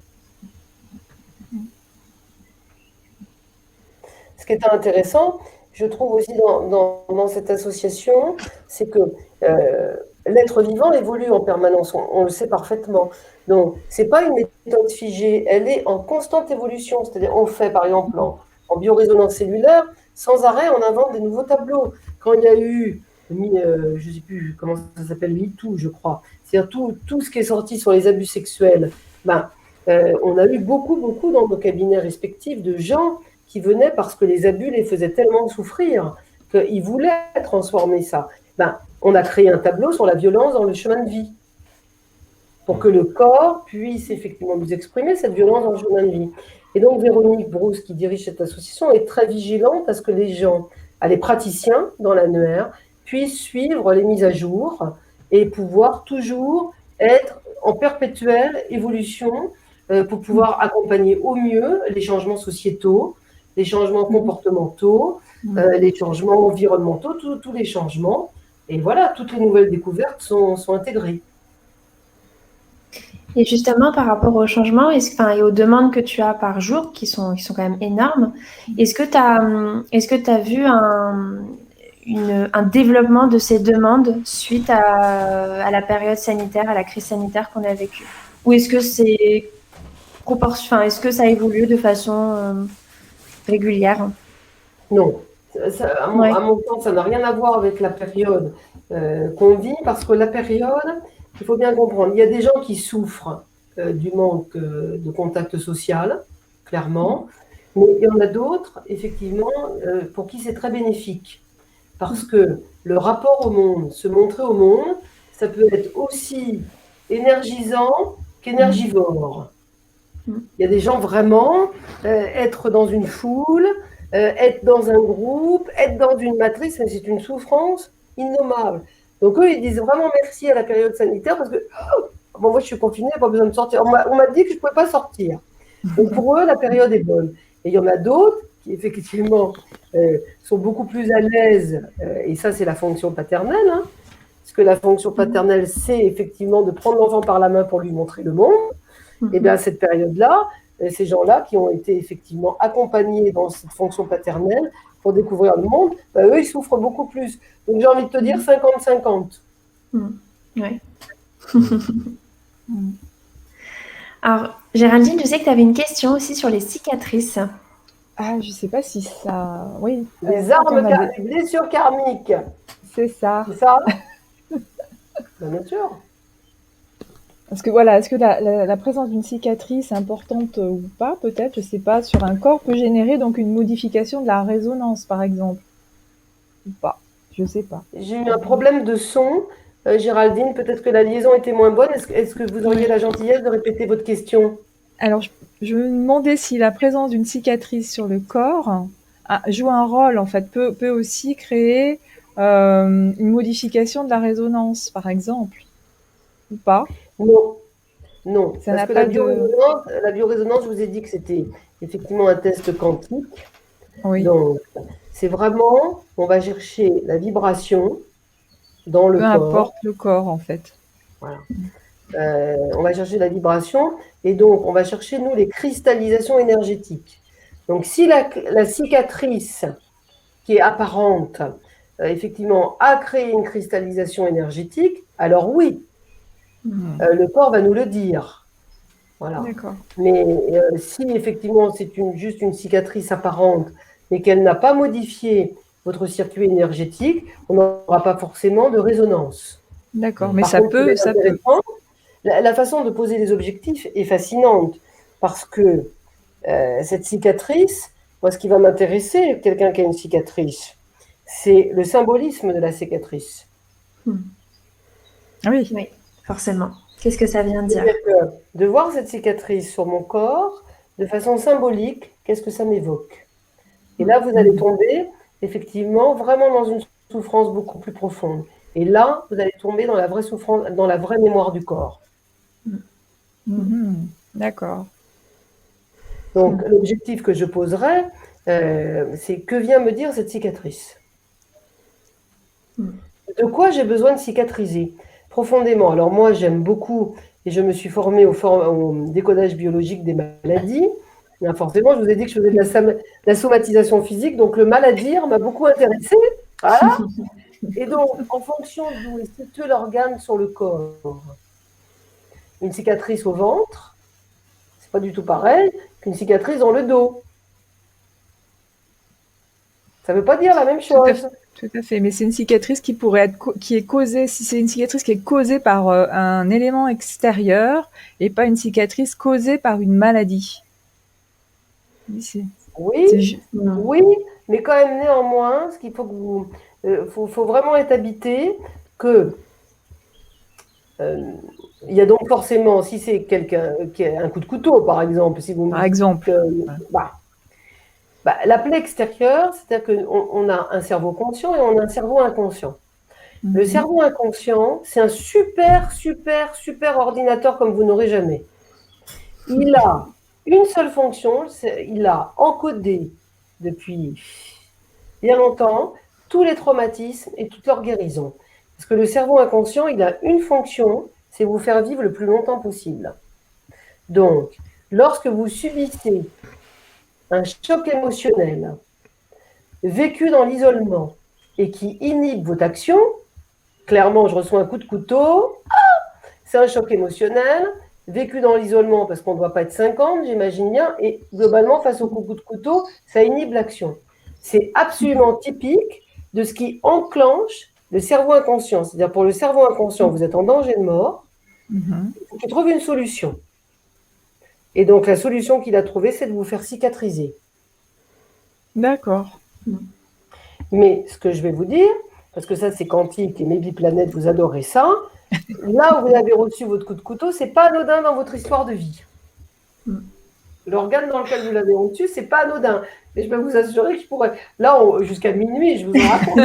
S2: Ce qui est intéressant, je trouve aussi dans cette association, c'est que l'être vivant évolue en permanence, on le sait parfaitement. Donc, ce n'est pas une méthode figée, elle est en constante évolution. C'est-à-dire, on fait, par exemple, en biorésonance cellulaire, sans arrêt, on invente des nouveaux tableaux. Quand il y a eu, je ne sais plus comment ça s'appelle, MeToo, je crois, c'est-à-dire tout ce qui est sorti sur les abus sexuels, on a eu beaucoup dans nos cabinets respectifs de gens qui venaient parce que les abus les faisaient tellement souffrir qu'ils voulaient transformer ça. On a créé un tableau sur la violence dans le chemin de vie pour que le corps puisse effectivement nous exprimer cette violence dans le chemin de vie. Et donc Véronique Brousse, qui dirige cette association, est très vigilante à ce que les gens, les praticiens dans l'annuaire, puissent suivre les mises à jour et pouvoir toujours être en perpétuelle évolution pour pouvoir accompagner au mieux les changements sociétaux, les changements comportementaux, les changements environnementaux, tous les changements. Et voilà, toutes les nouvelles découvertes sont intégrées.
S1: Et justement, par rapport aux changements et aux demandes que tu as par jour, qui sont quand même énormes, est-ce que tu as vu un développement de ces demandes suite à la période sanitaire, à la crise sanitaire qu'on a vécue? Ou est-ce que c'est est-ce que ça évolue de façon régulière?
S2: Non. À
S1: Ouais.
S2: mon sens, ça n'a rien à voir avec la période qu'on vit, parce que la période, il faut bien comprendre, il y a des gens qui souffrent du manque de contact social, clairement, mais il y en a d'autres, effectivement, pour qui c'est très bénéfique. Parce que le rapport au monde, se montrer au monde, ça peut être aussi énergisant qu'énergivore. Il y a des gens vraiment, être dans une foule, être dans un groupe, être dans une matrice, c'est une souffrance innommable. Donc eux, ils disent vraiment merci à la période sanitaire parce que bon, moi je suis confinée, pas besoin de sortir. On m'a dit que je ne pouvais pas sortir. Donc pour eux, la période est bonne. Et il y en a d'autres qui effectivement sont beaucoup plus à l'aise, et ça c'est la fonction paternelle, hein, parce que la fonction paternelle, c'est effectivement de prendre l'enfant par la main pour lui montrer le monde. Et bien à cette période-là, ces gens-là qui ont été effectivement accompagnés dans cette fonction paternelle pour découvrir le monde, eux, ils souffrent beaucoup plus. Donc j'ai envie de te dire 50-50.
S1: Ouais. Alors, Géraldine, je sais que tu avais une question aussi sur les cicatrices.
S4: Ah, je sais pas si ça... Oui.
S2: Les armes, les blessures karmiques.
S4: C'est ça.
S2: C'est ça? Bien sûr.
S4: Parce que voilà, est-ce que la présence d'une cicatrice importante ou pas, peut-être, je sais pas, sur un corps peut générer donc une modification de la résonance, par exemple? Ou pas? Je sais pas.
S2: J'ai eu un problème de son. Géraldine, peut-être que la liaison était moins bonne. Est-ce que vous auriez la gentillesse de répéter votre question?
S4: Alors, je me demandais si la présence d'une cicatrice sur le corps joue un rôle, en fait, peut aussi créer une modification de la résonance, par exemple, ou pas?
S2: Non, non.
S4: Ça
S2: Parce
S4: n'a
S2: que
S4: pas
S2: la biorésonance, je vous ai dit que c'était effectivement un test quantique.
S4: Oui.
S2: Donc, c'est vraiment, on va chercher la vibration dans le
S4: Peu
S2: corps.
S4: importe le corps, en fait.
S2: Voilà. On va chercher la vibration et donc on va chercher, nous, les cristallisations énergétiques. Donc, si la cicatrice qui est apparente, effectivement, a créé une cristallisation énergétique, alors oui, le corps va nous le dire. Voilà.
S4: D'accord.
S2: Mais si effectivement c'est juste une cicatrice apparente, mais qu'elle n'a pas modifié votre circuit énergétique, on n'aura pas forcément de résonance.
S4: D'accord, mais
S2: Par
S4: ça
S2: contre,
S4: peut, ça peut.
S2: La façon de poser les objectifs est fascinante parce que cette cicatrice, moi ce qui va m'intéresser, quelqu'un qui a une cicatrice, c'est le symbolisme de la cicatrice.
S4: Oui.
S1: Oui, forcément. Qu'est-ce que ça vient dire?
S2: C'est-à-dire que de voir cette cicatrice sur mon corps, de façon symbolique, qu'est-ce que ça m'évoque? Et là, vous allez tomber, effectivement, vraiment dans une souffrance beaucoup plus profonde. Et là, vous allez tomber dans la vraie souffrance, dans la vraie mémoire du corps.
S4: D'accord.
S2: Donc, l'objectif que je poserai, c'est que vient me dire cette cicatrice? De quoi j'ai besoin de cicatriser? Profondément. Alors moi, j'aime beaucoup, et je me suis formée au décodage biologique des maladies. Bien, forcément, je vous ai dit que je faisais de la somatisation physique, donc le mal-à-dire m'a beaucoup intéressée. Voilà. Et donc, en fonction d'où est situé l'organe sur le corps, une cicatrice au ventre, c'est pas du tout pareil qu'une cicatrice dans le dos. Ça ne veut pas dire la même chose.
S4: Tout à fait, mais c'est une cicatrice qui pourrait être qui est causée, si c'est une cicatrice qui est causée par un élément extérieur et pas une cicatrice causée par une maladie.
S2: Oui, mais quand même néanmoins, ce qu'il faut que vous, faut vraiment être habité que il y a donc forcément, si c'est quelqu'un qui a un coup de couteau, par exemple, si vous
S4: par exemple,
S2: la plaie extérieure, c'est-à-dire qu'on a un cerveau conscient et on a un cerveau inconscient. Le cerveau inconscient, c'est un super ordinateur comme vous n'aurez jamais. Il a une seule fonction, il a encodé depuis bien longtemps tous les traumatismes et toute leur guérison. Parce que le cerveau inconscient, il a une fonction, c'est vous faire vivre le plus longtemps possible. Donc, lorsque vous subissez un choc émotionnel vécu dans l'isolement, et qui inhibe votre action. Clairement, je reçois un coup de couteau, c'est un choc émotionnel, vécu dans l'isolement parce qu'on ne doit pas être 50, j'imagine bien, et globalement, face au coup de couteau, ça inhibe l'action. C'est absolument typique de ce qui enclenche le cerveau inconscient. C'est-à-dire, pour le cerveau inconscient, vous êtes en danger de mort, il faut qu'il trouve une solution. Et donc, la solution qu'il a trouvée, c'est de vous faire cicatriser.
S4: D'accord.
S2: Mais ce que je vais vous dire, parce que ça, c'est quantique et Maybe Planet, vous adorez ça, là où vous avez reçu votre coup de couteau, c'est pas anodin dans votre histoire de vie. L'organe dans lequel vous l'avez reçu, c'est pas anodin. Mais je peux vous assurer que je pourrais. Là, jusqu'à minuit, je vous en raconte.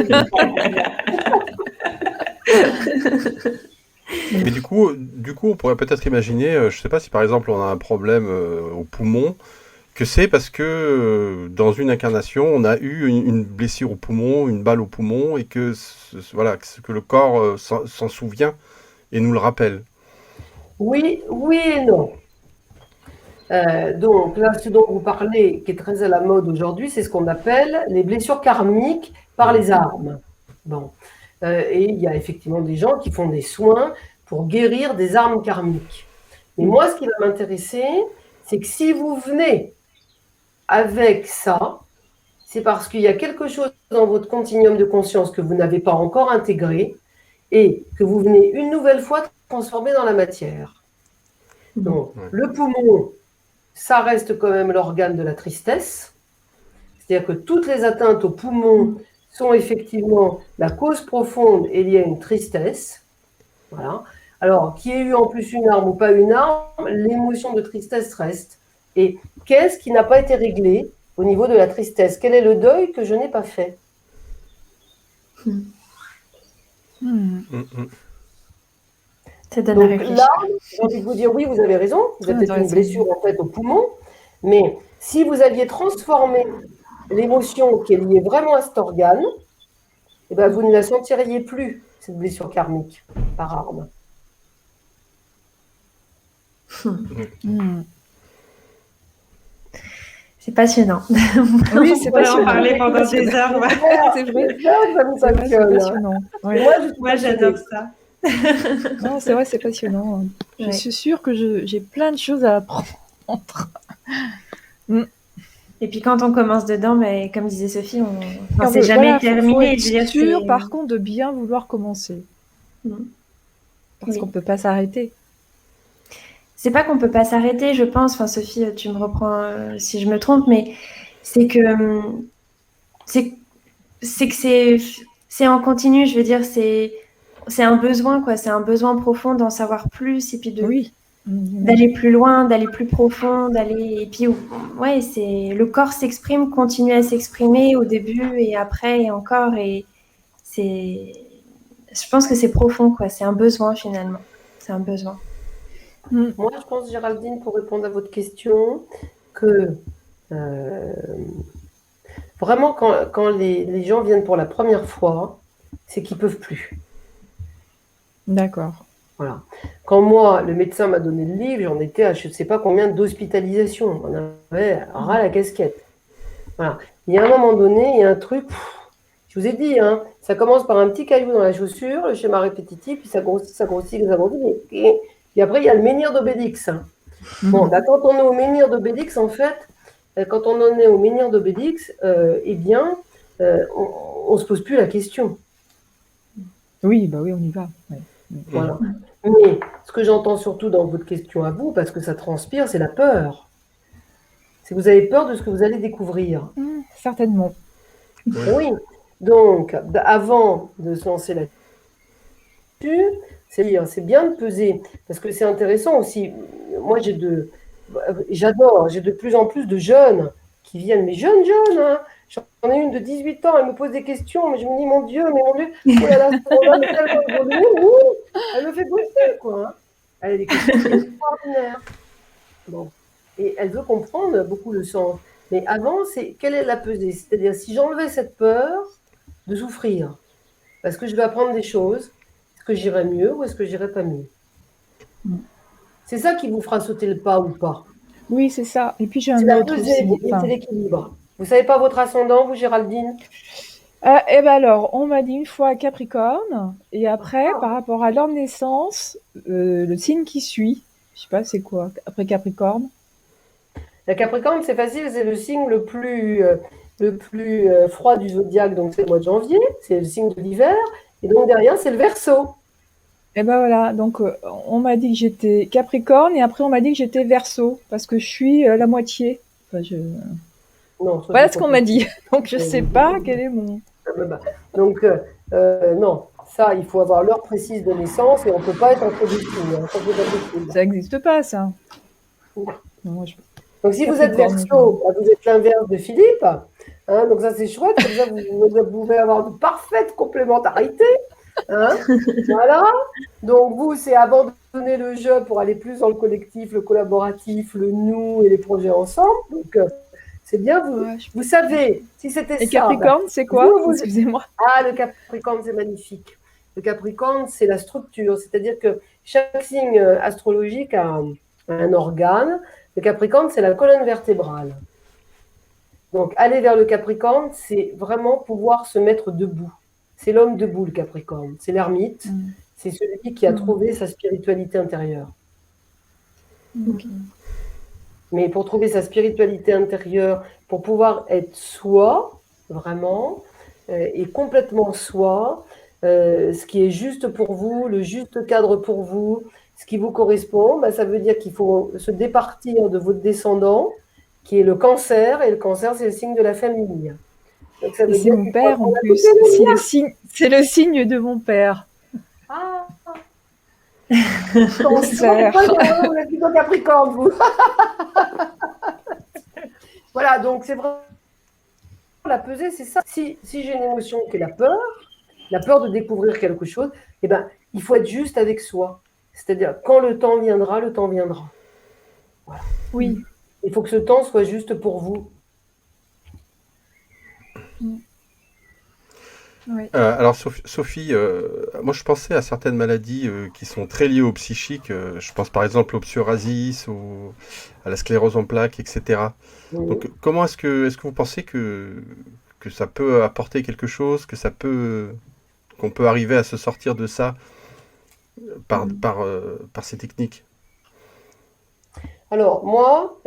S3: Mais du coup, on pourrait peut-être imaginer, je ne sais pas si par exemple on a un problème au poumon, que c'est parce que dans une incarnation, on a eu une blessure au poumon, une balle au poumon, et que, voilà, que le corps s'en souvient et nous le rappelle.
S2: Oui, oui et non. Donc là, ce dont vous parlez, qui est très à la mode aujourd'hui, c'est ce qu'on appelle les blessures karmiques par les armes. Bon. Et il y a effectivement des gens qui font des soins pour guérir des armes karmiques. Mais moi, ce qui va m'intéresser, c'est que si vous venez avec ça, c'est parce qu'il y a quelque chose dans votre continuum de conscience que vous n'avez pas encore intégré et que vous venez une nouvelle fois transformer dans la matière. Donc, le poumon, ça reste quand même l'organe de la tristesse. C'est-à-dire que toutes les atteintes au poumon sont effectivement la cause profonde est liée à une tristesse. Voilà. Alors, qu'il y ait eu en plus une arme ou pas une arme, l'émotion de tristesse reste. Et qu'est-ce qui n'a pas été réglé au niveau de la tristesse? Quel est le deuil que je n'ai pas fait?
S1: Ça donne à
S2: Donc
S1: réfléchir.
S2: là, j'ai envie de vous dire, oui, vous avez raison, vous avez peut-être une blessure en fait au poumon, mais si vous aviez transformé l'émotion qui est liée vraiment à cet organe, eh ben, vous ne la sentiriez plus, cette blessure karmique, par arme.
S1: C'est passionnant.
S4: Oui, c'est
S5: On
S4: passionnant.
S5: en parler pendant des heures. Ouais.
S4: C'est vrai.
S2: Ça vous
S4: C'est vrai, c'est
S2: passionne.
S4: passionnant. Ouais.
S5: Moi, j'adore ça.
S4: Non, c'est vrai, c'est passionnant. Je suis sûre que j'ai plein de choses à apprendre.
S1: Et puis quand on commence dedans, mais comme disait Sophie, c'est jamais terminé.
S4: Faut être sûr, par contre, de bien vouloir commencer. Parce qu'on ne peut pas s'arrêter.
S1: C'est pas qu'on peut pas s'arrêter, je pense. Enfin, Sophie, tu me reprends si je me trompe, mais c'est que c'est en continu. Je veux dire, c'est un besoin, quoi. C'est un besoin profond d'en savoir plus et puis d'aller plus loin, d'aller plus profond, et puis ouais, c'est le corps s'exprime, continue à s'exprimer au début et après et encore, et je pense que c'est profond, quoi. C'est un besoin finalement. C'est un besoin.
S2: Moi, je pense, Géraldine, pour répondre à votre question, que vraiment, quand les gens viennent pour la première fois, c'est qu'ils ne peuvent plus.
S4: D'accord.
S2: Voilà. Quand moi, le médecin m'a donné le livre, j'en étais à je ne sais pas combien d'hospitalisations. On avait ras la casquette. Voilà. Il y a un moment donné, il y a un truc, je vous ai dit, hein, ça commence par un petit caillou dans la chaussure, le schéma répétitif, puis ça grossit, ça grossit. Et après, il y a le menhir d'Obélix. Bon, quand on est au menhir d'Obélix, en fait, quand on en est au menhir d'Obélix, eh bien, on ne se pose plus la question.
S4: Oui, bah oui, on y va. Ouais.
S2: Voilà. Mais ce que j'entends surtout dans votre question à vous, parce que ça transpire, c'est la peur. C'est que vous avez peur de ce que vous allez découvrir.
S4: Certainement.
S2: Oui. Donc, avant de se lancer là-dessus, c'est bien de peser, parce que c'est intéressant aussi. Moi, j'ai de plus en plus de jeunes qui viennent, mais jeunes, hein. J'en ai une de 18 ans, elle me pose des questions, mais je me dis, mon Dieu, oh là là, on est tellement évolué, elle me fait bosser, quoi. Hein. Elle a des questions extraordinaires. Bon. Et elle veut comprendre beaucoup le sens. Mais avant, quelle est la pesée? C'est-à-dire, si j'enlevais cette peur de souffrir, parce que je vais apprendre des choses, est-ce que j'irai mieux ou est-ce que j'irai pas mieux? C'est ça qui vous fera sauter le pas ou pas.
S4: Oui, c'est ça. Et puis j'ai un autre aussi.
S2: C'est l'équilibre. Vous savez pas votre ascendant, vous, Géraldine?
S4: Eh ben alors, on m'a dit une fois Capricorne, et après, par rapport à leur naissance, le signe qui suit, je sais pas c'est quoi, après Capricorne.
S2: La Capricorne, c'est facile, c'est le signe le plus froid du zodiaque, donc c'est le mois de janvier, c'est le signe de l'hiver, et donc derrière, c'est le Verseau.
S4: Et ben voilà, donc on m'a dit que j'étais Capricorne, et après on m'a dit que j'étais Verseau, parce que je suis la moitié. Enfin,
S2: Non, ça,
S4: voilà
S2: c'est
S4: ce qu'on m'a dit,
S2: compliqué.
S4: donc je sais pas quel est mon...
S2: Donc, non, ça, il faut avoir l'heure précise de naissance et on ne peut pas être entre deux signes, hein, ça, c'est pas possible.
S4: Ça n'existe pas, ça.
S2: Non.
S4: Non, moi, je...
S2: Donc, si vous êtes
S4: Capricorne,
S2: Verseau, bah, vous êtes l'inverse de Philippe. Hein, donc, ça, c'est chouette. Comme ça, vous pouvez avoir une parfaite complémentarité. Hein, voilà. Donc, vous, c'est abandonner le jeu pour aller plus dans le collectif, le collaboratif, le nous et les projets ensemble. Donc, c'est bien. Vous savez, si c'était
S4: Et
S2: ça.
S4: Capricorne, c'est quoi?
S2: vous-
S4: Excusez-moi.
S2: Ah, le Capricorne, c'est magnifique. Le Capricorne, c'est la structure. C'est-à-dire que chaque signe astrologique a un organe. Le Capricorne, c'est la colonne vertébrale. Donc, aller vers le Capricorne, c'est vraiment pouvoir se mettre debout. C'est l'homme debout, le Capricorne. C'est l'ermite. C'est celui qui a trouvé sa spiritualité intérieure.
S4: Okay.
S2: Mais pour trouver sa spiritualité intérieure, pour pouvoir être soi, vraiment, et complètement soi, ce qui est juste pour vous, le juste cadre pour vous, ce qui vous correspond, bah, ça veut dire qu'il faut se départir de votre descendant, qui est le Cancer, et le Cancer, c'est le signe de la famille.
S4: Donc, ça veut dire c'est mon père en plus, c'est le signe de mon père.
S2: Ah,
S4: Cancer.
S2: Vous êtes plutôt Capricorne, vous. Voilà, donc c'est vraiment la pesée, c'est ça. Si j'ai une émotion qui est la peur de découvrir quelque chose, eh ben, il faut être juste avec soi. C'est-à-dire, quand le temps viendra, le temps viendra. Voilà.
S4: Oui.
S2: Il faut que ce temps soit juste pour vous.
S4: Oui.
S3: Alors Sophie, moi je pensais à certaines maladies qui sont très liées au psychique. Je pense par exemple au psoriasis, à la sclérose en plaques, etc. Donc comment est-ce que vous pensez que ça peut apporter quelque chose, qu'on peut arriver à se sortir de ça par ces techniques?
S2: Alors moi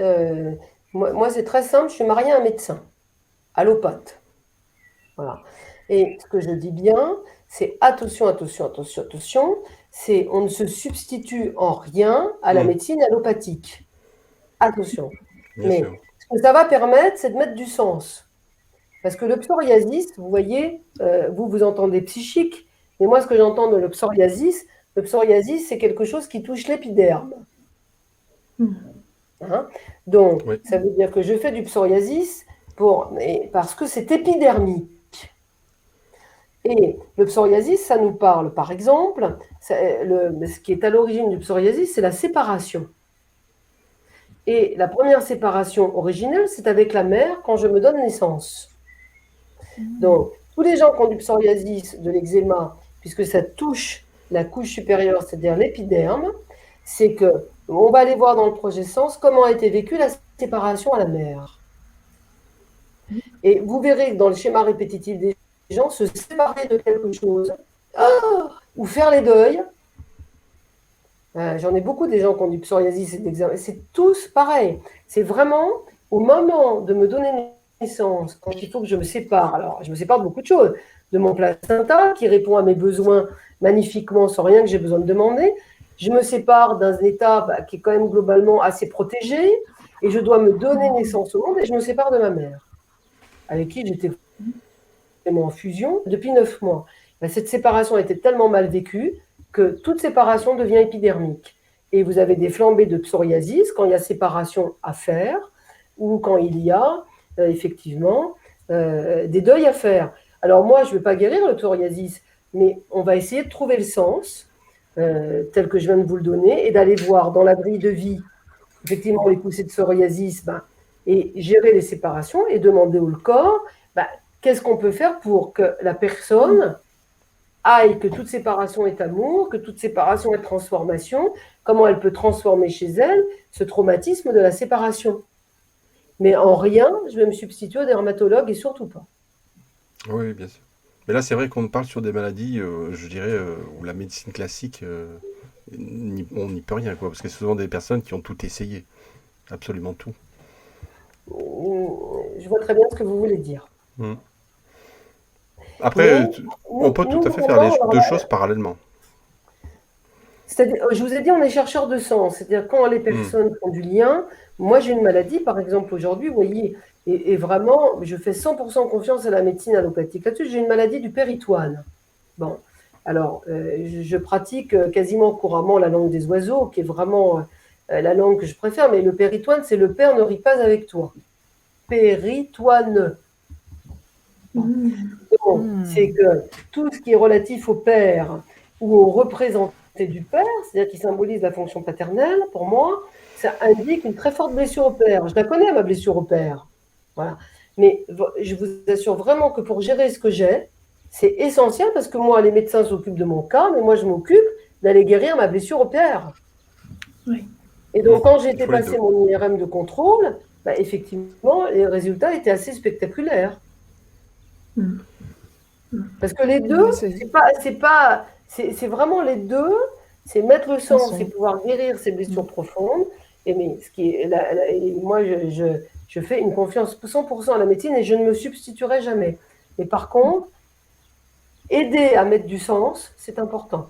S2: c'est très simple, je suis mariée à un médecin, allopathe. Voilà. Et ce que je dis bien, c'est attention, c'est on ne se substitue en rien à la médecine allopathique. Attention. Mais ce que ça va permettre, c'est de mettre du sens. Parce que le psoriasis, vous voyez, vous entendez psychique, mais moi, ce que j'entends de le psoriasis, c'est quelque chose qui touche l'épiderme. Hein? Donc, ça veut dire que je fais du psoriasis parce que c'est épidermique. Et le psoriasis, ça nous parle, par exemple, ce qui est à l'origine du psoriasis, c'est la séparation. Et la première séparation originelle, c'est avec la mère quand je me donne naissance. Donc, tous les gens qui ont du psoriasis, de l'eczéma, puisque ça touche la couche supérieure, c'est-à-dire l'épiderme, c'est que on va aller voir dans le projet Sens comment a été vécue la séparation à la mère. Et vous verrez que dans le schéma répétitif des gens, se séparer de quelque chose, ou faire les deuils. J'en ai beaucoup des gens qui ont du psoriasis et de l'eczéma. C'est tous pareil. C'est vraiment au moment de me donner naissance, quand il faut que je me sépare. Alors, je me sépare de beaucoup de choses. De mon placenta, qui répond à mes besoins magnifiquement, sans rien que j'ai besoin de demander. Je me sépare d'un état qui est quand même globalement assez protégé. Et je dois me donner naissance au monde. Et je me sépare de ma mère, avec qui j'étais en fusion depuis 9 mois. Cette séparation a été tellement mal vécue que toute séparation devient épidermique. Et vous avez des flambées de psoriasis quand il y a séparation à faire ou quand il y a effectivement des deuils à faire. Alors moi, je ne vais pas guérir le psoriasis, mais on va essayer de trouver le sens tel que je viens de vous le donner et d'aller voir dans la grille de vie, effectivement, les poussées de psoriasis et gérer les séparations et demander au corps qu'est-ce qu'on peut faire pour que la personne aille, que toute séparation est amour, que toute séparation est transformation, comment elle peut transformer chez elle ce traumatisme de la séparation. Mais en rien, je vais me substituer au dermatologue et surtout pas.
S3: Oui, bien sûr. Mais là, c'est vrai qu'on parle sur des maladies, je dirais, où la médecine classique, on n'y peut rien, quoi, parce que c'est souvent des personnes qui ont tout essayé, absolument tout.
S2: Je vois très bien ce que vous voulez dire.
S3: Mm. Après,
S2: Mais
S3: on
S2: nous,
S3: peut tout
S2: nous
S3: à fait faire les
S2: vraiment, alors
S3: deux
S2: là,
S3: choses parallèlement.
S2: c'est-à-dire, je vous ai dit, on est chercheurs de sens. C'est-à-dire, quand les
S3: Mm.
S2: personnes font du lien, moi j'ai une maladie, par exemple, aujourd'hui, vous voyez, et vraiment, je fais 100% confiance à la médecine allopathique. Là-dessus, j'ai une maladie du péritoine. Bon, alors, je pratique quasiment couramment la langue des oiseaux, qui est vraiment la langue que je préfère, mais le péritoine, c'est le père ne rit pas avec toi. Péritoine. Bon. Donc, c'est que tout ce qui est relatif au père ou au représenté du père, c'est-à-dire qui symbolise la fonction paternelle, pour moi, ça indique une très forte blessure au père. Je la connais, ma blessure au père. Voilà. Mais je vous assure vraiment que pour gérer ce que j'ai, c'est essentiel parce que moi, les médecins s'occupent de mon cas, mais moi, je m'occupe d'aller guérir ma blessure au père.
S1: Oui.
S2: Et donc, quand j'ai
S3: Il
S2: été
S3: faut les
S2: passer
S3: deux.
S2: mon IRM de contrôle, bah, effectivement, les résultats étaient assez spectaculaires.
S1: Mm.
S2: Parce que les deux,
S4: Oui, c'est
S2: c'est vraiment les deux, c'est mettre le sens et
S4: ensemble.
S2: pouvoir guérir ces blessures profondes. Et mais ce qui est, et moi, je fais une confiance 100% à la médecine et je ne me substituerai jamais. Mais par contre, aider à mettre du sens, c'est important.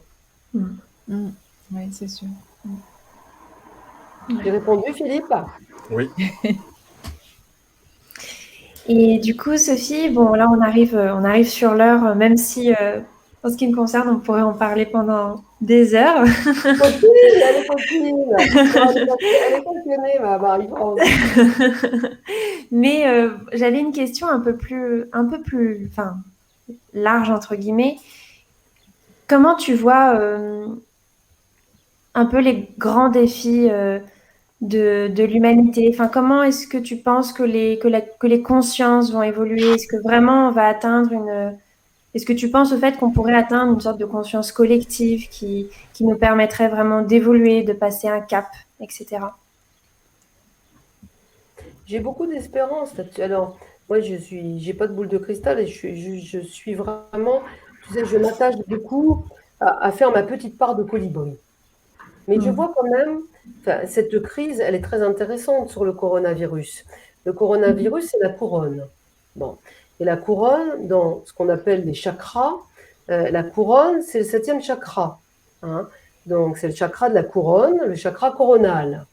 S4: Oui, c'est sûr.
S2: J'ai répondu, Philippe?
S3: Oui.
S1: Et du coup, Sophie, bon, là, on arrive sur l'heure, même si, en ce qui me concerne, on pourrait en parler pendant des heures.
S2: Coquine, elle est coquine. Non, elle est passionnée, ma Marie-France.
S1: Mais j'avais une question enfin, large, entre guillemets. Comment tu vois un peu les grands défis de l'humanité? Enfin, comment est-ce que tu penses que les consciences vont évoluer? Est-ce que vraiment on va atteindre une... Est-ce que tu penses au fait qu'on pourrait atteindre une sorte de conscience collective qui nous permettrait vraiment d'évoluer, de passer un cap, etc.
S2: J'ai beaucoup d'espérance là-dessus. Alors, moi, j'ai pas de boule de cristal et je suis vraiment, tu sais, je m'attache beaucoup à faire ma petite part de colibri. Mais je vois quand même, enfin, cette crise, elle est très intéressante sur le coronavirus. Le coronavirus, c'est la couronne. Bon. Et la couronne, dans ce qu'on appelle les chakras, la couronne, c'est le 7e chakra. Hein. Donc, c'est le chakra de la couronne, le chakra coronal.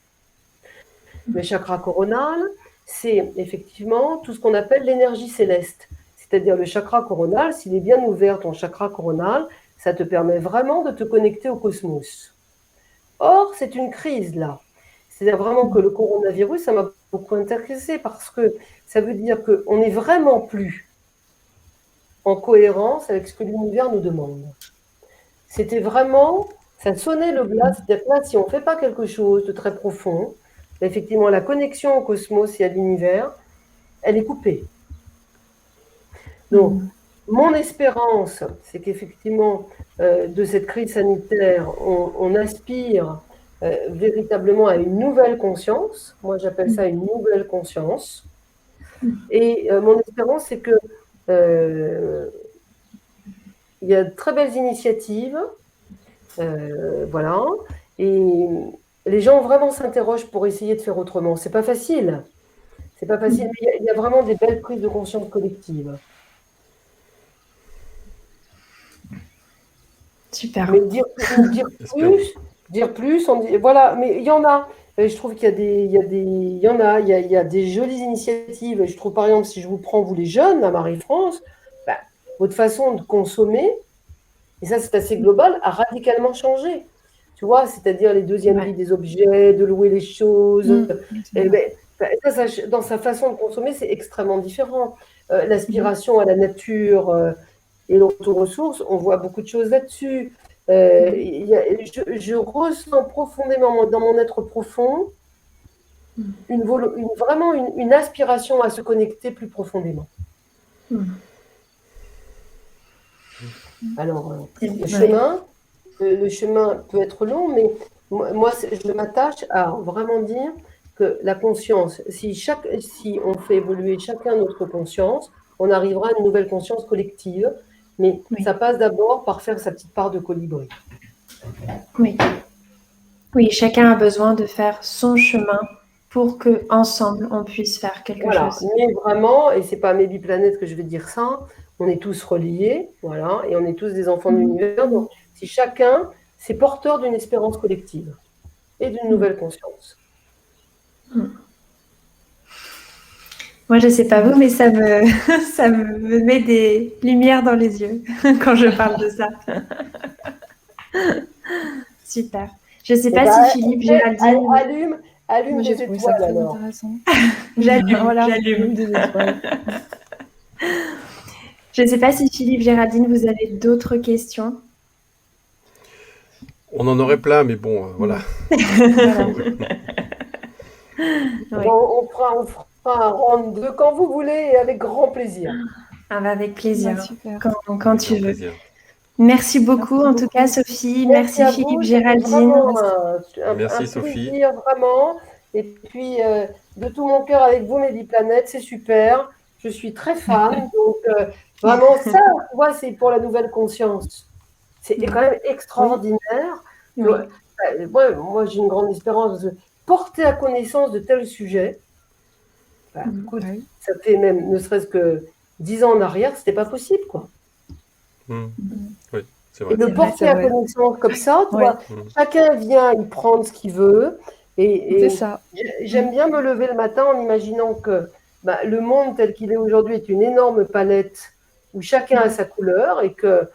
S2: Le chakra coronal, c'est effectivement tout ce qu'on appelle l'énergie céleste. C'est-à-dire le chakra coronal, s'il est bien ouvert, ton chakra coronal, ça te permet vraiment de te connecter au cosmos. Or, c'est une crise là. C'est-à-dire vraiment que le coronavirus, ça m'a beaucoup intéressé parce que ça veut dire qu'on n'est vraiment plus en cohérence avec ce que l'univers nous demande. C'était vraiment, ça sonnait le glas, c'est-à-dire que là, si on ne fait pas quelque chose de très profond, effectivement, la connexion au cosmos et à l'univers, elle est coupée. Donc, mon espérance, c'est qu'effectivement, de cette crise sanitaire, on aspire véritablement à une nouvelle conscience. Moi, j'appelle ça une nouvelle conscience. Et mon espérance, c'est que il y a de très belles initiatives, voilà, et les gens vraiment s'interrogent pour essayer de faire autrement. C'est pas facile. C'est pas facile, mais il y a vraiment des belles prises de conscience collectives.
S1: Super.
S2: Mais dire plus, voilà, mais il y en a. Je trouve qu'il y a il y a des jolies initiatives. Je trouve par exemple, si je vous prends, vous les jeunes, à Marie-France, bah, votre façon de consommer, et ça c'est assez global, a radicalement changé. Tu vois, c'est-à-dire les deuxièmes vies des objets, de louer les choses. Et ben, ça, dans sa façon de consommer, c'est extrêmement différent. L'aspiration à la nature et l'auto-ressource, on voit beaucoup de choses là-dessus. Je ressens profondément dans mon être profond vraiment une aspiration à se connecter plus profondément. Alors, le chemin peut être long, mais moi je m'attache à vraiment dire que la conscience, si on fait évoluer chacun notre conscience, on arrivera à une nouvelle conscience collective. Mais
S1: Oui.
S2: ça passe d'abord par faire sa petite part de colibri.
S1: Oui. Oui, chacun a besoin de faire son chemin pour que ensemble on puisse faire quelque
S2: Voilà,
S1: chose.
S2: mais vraiment, et c'est pas à mes biplanètes que je vais dire ça, on est tous reliés, voilà, et on est tous des enfants de l'univers. Donc, si chacun, c'est porteur d'une espérance collective et d'une nouvelle conscience.
S1: Moi, je sais pas vous, mais ça me, ça me met des lumières dans les yeux quand je parle de ça. Super. Je sais pas si Philippe, Géraldine...
S2: Allume
S4: Moi, j'ai
S2: des
S4: trouvé ça
S2: étoiles
S4: très
S2: alors.
S4: intéressant.
S1: J'allume,
S4: Voilà,
S1: j'allume.
S4: allume des étoiles.
S1: Je sais pas si Philippe, Géraldine, vous avez d'autres questions.
S3: On en aurait plein, mais bon, voilà.
S4: Voilà.
S1: Oui.
S2: Bon, on fera un round 2 quand vous voulez et avec grand plaisir.
S1: Ah bah, avec plaisir,
S4: Ouais, super.
S1: quand tu
S3: Grand
S1: veux.
S3: plaisir.
S1: Merci beaucoup,
S4: Merci
S1: en tout
S4: beaucoup.
S1: cas, Sophie.
S2: Merci
S1: Merci
S2: à
S1: Philippe,
S2: vous, c'était
S1: Géraldine.
S2: vraiment un
S3: Merci, Sophie.
S2: plaisir, vraiment. Et puis, de tout mon cœur avec vous, mes biplanètes, c'est super. Je suis très fan. Donc, vraiment, ça, tu vois, c'est pour la nouvelle conscience. C'est quand même extraordinaire.
S1: Oui.
S2: Moi, j'ai une grande espérance de porter à connaissance de tels sujets. Bah, écoute,
S4: Oui.
S2: ça fait même, ne serait-ce que 10 ans en arrière, c'était pas possible, quoi.
S3: Oui, c'est
S2: Et
S3: vrai.
S2: de
S4: C'est vrai,
S2: porter
S4: c'est
S2: à
S4: vrai.
S2: connaissance comme ça, tu
S4: Ouais.
S2: vois, chacun vient y prendre ce qu'il veut. Et
S4: C'est ça.
S2: j'aime bien me lever le matin en imaginant que le monde tel qu'il est aujourd'hui est une énorme palette où chacun a sa couleur et que,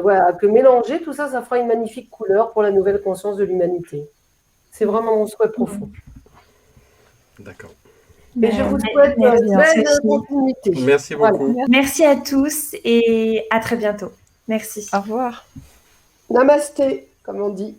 S2: voilà, que mélanger tout ça, ça fera une magnifique couleur pour la nouvelle conscience de l'humanité. C'est vraiment mon souhait profond.
S3: D'accord.
S2: Et je vous souhaite
S1: Merci,
S2: une belle
S1: Sophie.
S2: continuité.
S3: Merci
S2: Voilà.
S3: beaucoup.
S1: Merci à tous et à très bientôt. Merci.
S4: Au revoir.
S2: Namasté, comme on dit.